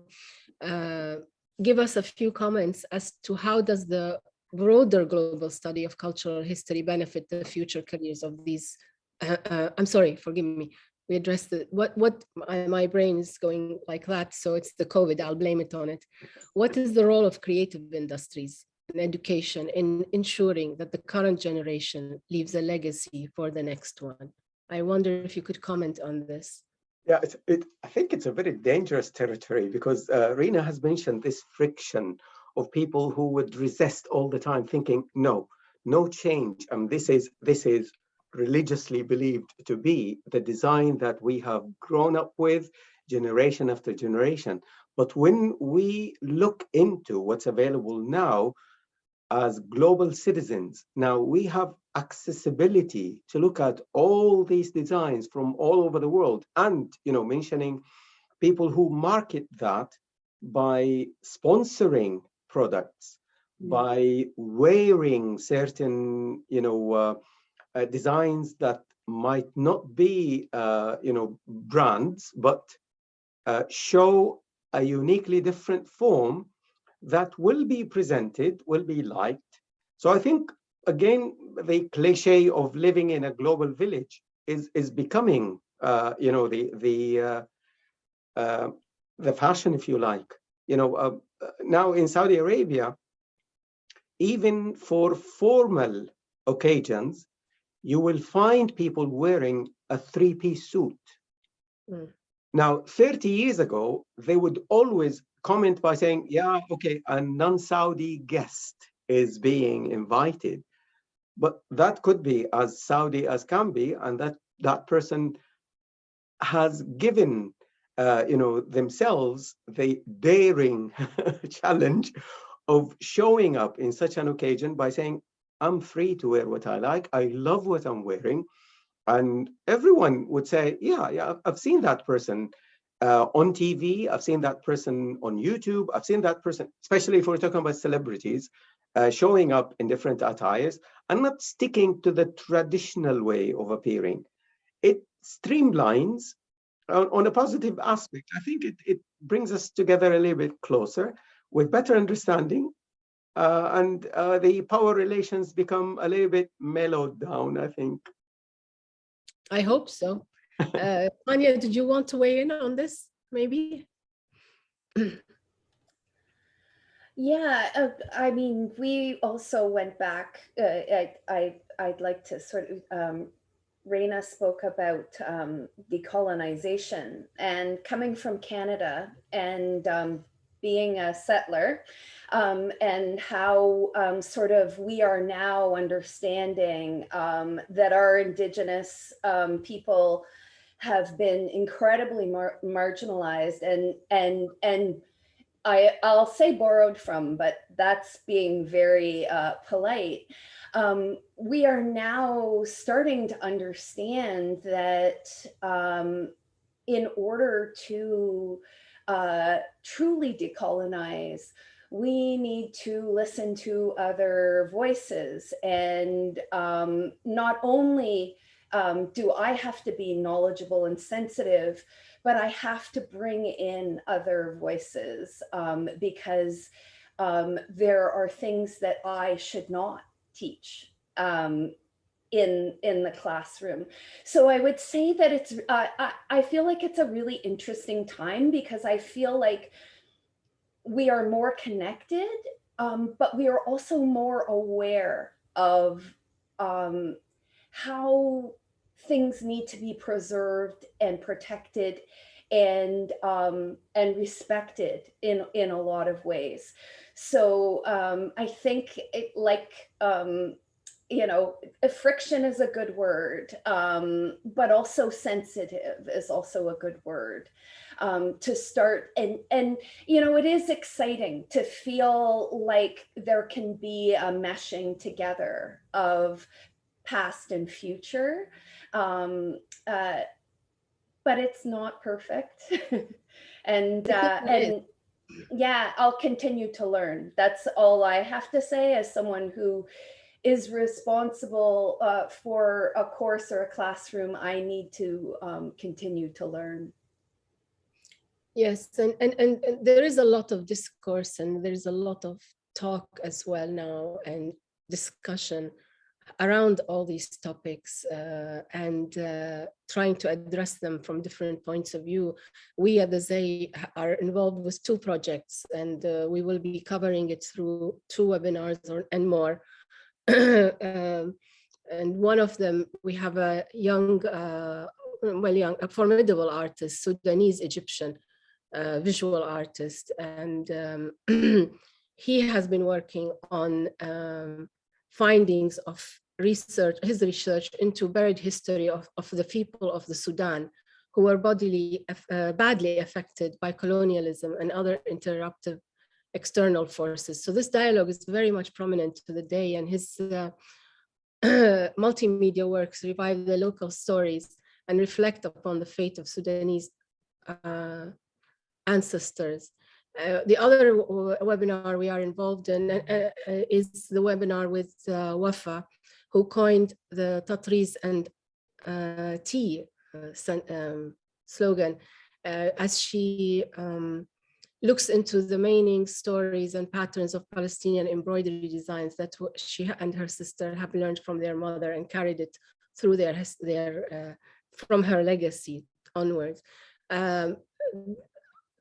give us a few comments as to how does the broader global study of cultural history benefit the future careers of these. I'm sorry, forgive me. We addressed the, what my brain is going like that, so it's the COVID. I'll blame it on it. What is the role of creative industries and education in ensuring that the current generation leaves a legacy for the next one? I wonder if you could comment on this. Yeah, I think it's a very dangerous territory because Reina has mentioned this friction of people who would resist all the time, thinking, no, no change. This is religiously believed to be the design that we have grown up with generation after generation. But when we look into what's available now as global citizens, now we have accessibility to look at all these designs from all over the world, and mentioning people who market that by sponsoring products, by wearing certain designs that might not be brands, but show a uniquely different form that will be presented, will be liked. So I think, again, the cliche of living in a global village is becoming the fashion, if you like. Now in Saudi Arabia, even for formal occasions, you will find people wearing a three-piece suit. Now, 30 years ago, they would always comment by saying, yeah, okay, a non-Saudi guest is being invited. But that could be as Saudi as can be, and that person has given themselves the daring challenge of showing up in such an occasion by saying, I'm free to wear what I like. I love what I'm wearing. And everyone would say, yeah, I've seen that person on TV. I've seen that person on YouTube. I've seen that person, especially if we're talking about celebrities, showing up in different attires and not sticking to the traditional way of appearing. It streamlines on a positive aspect. I think it brings us together a little bit closer with better understanding, and the power relations become a little bit mellowed down, I think. I hope so. Tanya, did you want to weigh in on this, maybe? Yeah, I mean, we also went back. I'd like to sort of, Reina spoke about decolonization, and coming from Canada and being a settler, and how sort of we are now understanding that our Indigenous people have been incredibly marginalized and I'll say borrowed from, but that's being very polite. We are now starting to understand that in order to truly decolonize, we need to listen to other voices. And not only do I have to be knowledgeable and sensitive, but I have to bring in other voices because there are things that I should not teach in the classroom. So I would say that it's, I feel like it's a really interesting time because I feel like we are more connected, but we are also more aware of how things need to be preserved and protected and respected in a lot of ways. So I think friction is a good word, but also sensitive is also a good word to start. And it is exciting to feel like there can be a meshing together of past and future, but it's not perfect. and yeah, I'll continue to learn. That's all I have to say as someone who is responsible for a course or a classroom. I need to continue to learn. Yes, and there is a lot of discourse and there's a lot of talk as well now and discussion around all these topics and trying to address them from different points of view. We at the ZEI are involved with 2 projects, and we will be covering it through 2 webinars and more. And one of them, we have a a formidable artist, Sudanese Egyptian visual artist, and he has been working on findings of research, his research into buried history of the people of the Sudan who were badly affected by colonialism and other interruptive external forces. So this dialogue is very much prominent to the day, and his multimedia works revive the local stories and reflect upon the fate of Sudanese ancestors. The other webinar we are involved in is the webinar with Wafa, who coined the Tatriz and tea slogan as she looks into the meaning, stories, and patterns of Palestinian embroidery designs that she and her sister have learned from their mother and carried it through from her legacy onwards.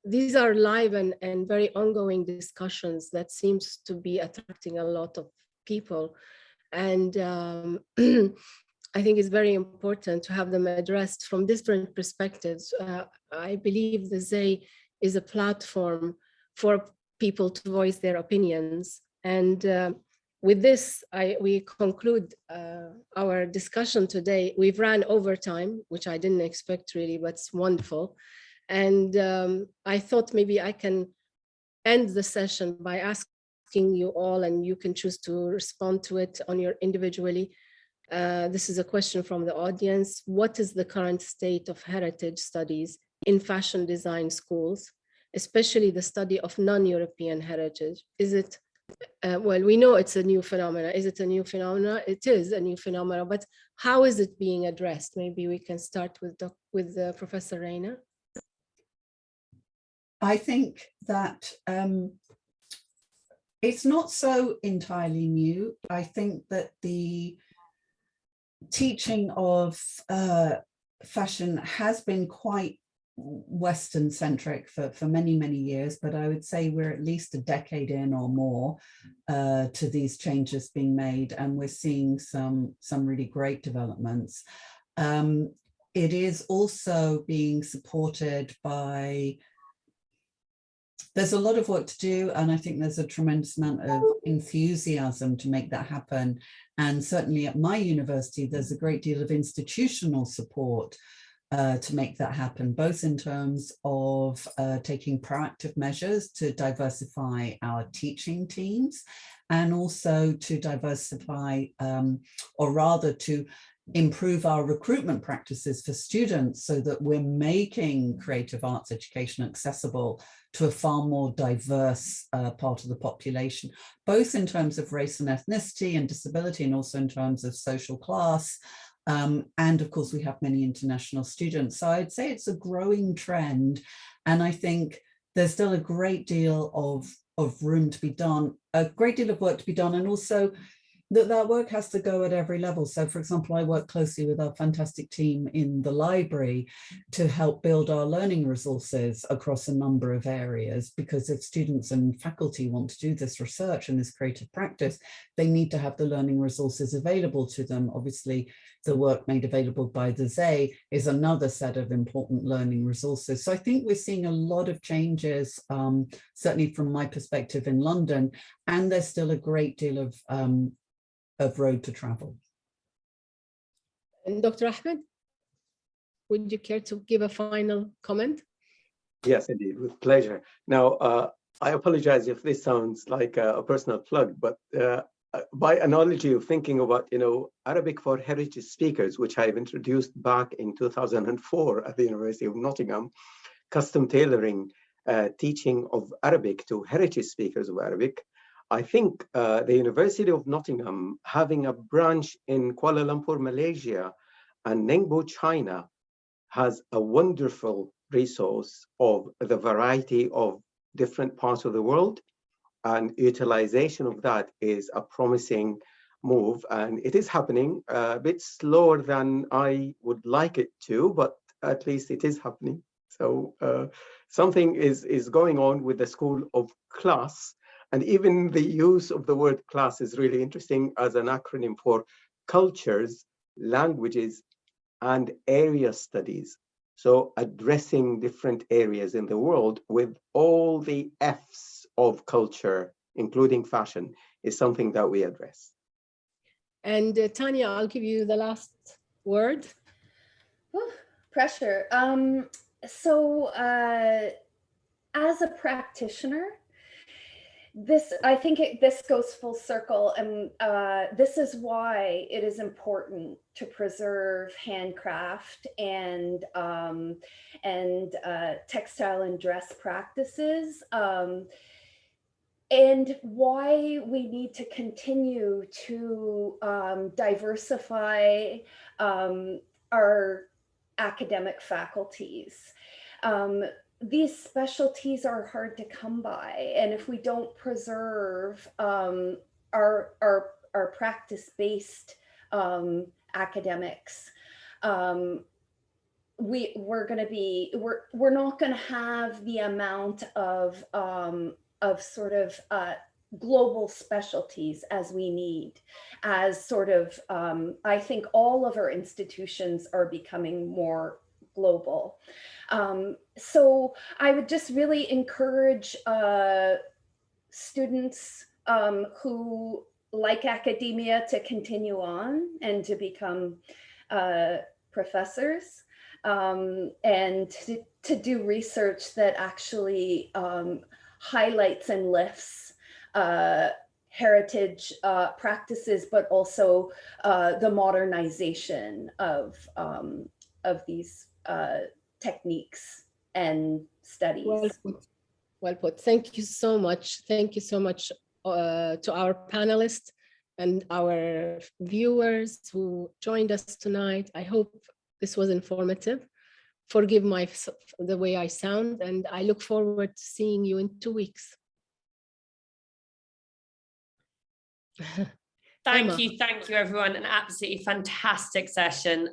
These are live and very ongoing discussions that seems to be attracting a lot of people. And I think it's very important to have them addressed from different perspectives. I believe the ZEI is a platform for people to voice their opinions. And with this, we conclude our discussion today. We've ran over time, which I didn't expect really, but it's wonderful. And I thought maybe I can end the session by asking you all, and you can choose to respond to it on your individually. This is a question from the audience. What is the current state of heritage studies in fashion design schools, especially the study of non-European heritage? Is it, well, we know it's a new phenomenon. Is it a new phenomenon? It is a new phenomenon, but how is it being addressed? Maybe we can start with Professor Reina. I think that it's not so entirely new. I think that the teaching of fashion has been quite Western centric for many, many years, but I would say we're at least a decade in or more to these changes being made, and we're seeing some really great developments. It is also being supported by, there's a lot of work to do, and I think there's a tremendous amount of enthusiasm to make that happen. And certainly at my university, there's a great deal of institutional support to make that happen, both in terms of taking proactive measures to diversify our teaching teams, and also to diversify, or rather to improve our recruitment practices for students so that we're making creative arts education accessible to a far more diverse part of the population, both in terms of race and ethnicity and disability, and also in terms of social class. And of course, we have many international students. So I'd say it's a growing trend. And I think there's still a great deal of room to be done, a great deal of work to be done, and also that work has to go at every level. So for example, I work closely with our fantastic team in the library to help build our learning resources across a number of areas, because if students and faculty want to do this research and this creative practice, they need to have the learning resources available to them. Obviously, the work made available by the ZEI is another set of important learning resources. So I think we're seeing a lot of changes, certainly from my perspective in London, and there's still a great deal of road to travel. And Dr. Ahmed, would you care to give a final comment? Yes, indeed, with pleasure. Now, I apologize if this sounds like a personal plug, but by analogy of thinking about, Arabic for heritage speakers, which I've introduced back in 2004 at the University of Nottingham, custom tailoring, teaching of Arabic to heritage speakers of Arabic. I think the University of Nottingham, having a branch in Kuala Lumpur, Malaysia, and Ningbo, China, has a wonderful resource of the variety of different parts of the world, and utilization of that is a promising move, and it is happening a bit slower than I would like it to, but at least it is happening. So something is going on with the School of Class. And even the use of the word class is really interesting as an acronym for cultures, languages, and area studies. So addressing different areas in the world with all the F's of culture including fashion, is something that we address. And Tanya, I'll give you the last word. Pressure. As a practitioner, this goes full circle, and this is why it is important to preserve handcraft and textile and dress practices, and why we need to continue to diversify our academic faculties. These specialties are hard to come by, and if we don't preserve our practice-based academics, we're not going to have the amount of sort of global specialties as we need, as sort of I think all of our institutions are becoming more global. So I would just really encourage students who like academia to continue on and to become professors, and to do research that actually highlights and lifts heritage practices, but also the modernization of these techniques and studies. Well put. Well put. Thank you so much. Thank you so much to our panelists and our viewers who joined us tonight. I hope this was informative. Forgive the way I sound, and I look forward to seeing you in 2 weeks. Thank you everyone. An absolutely fantastic session.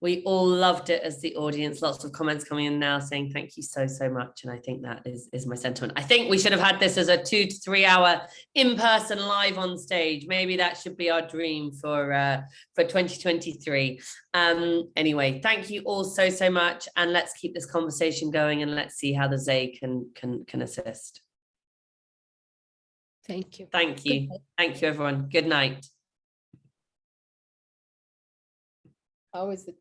We all loved it as the audience. Lots of comments coming in now saying thank you so much, and I think that is my sentiment. I think we should have had this as a 2 to 3 hour in-person live on stage. Maybe that should be our dream for 2023. Anyway, thank you all so much, and let's keep this conversation going, and let's see how the ZAY can assist. Thank you. Thank you. Thank you, everyone. Good night. How is it?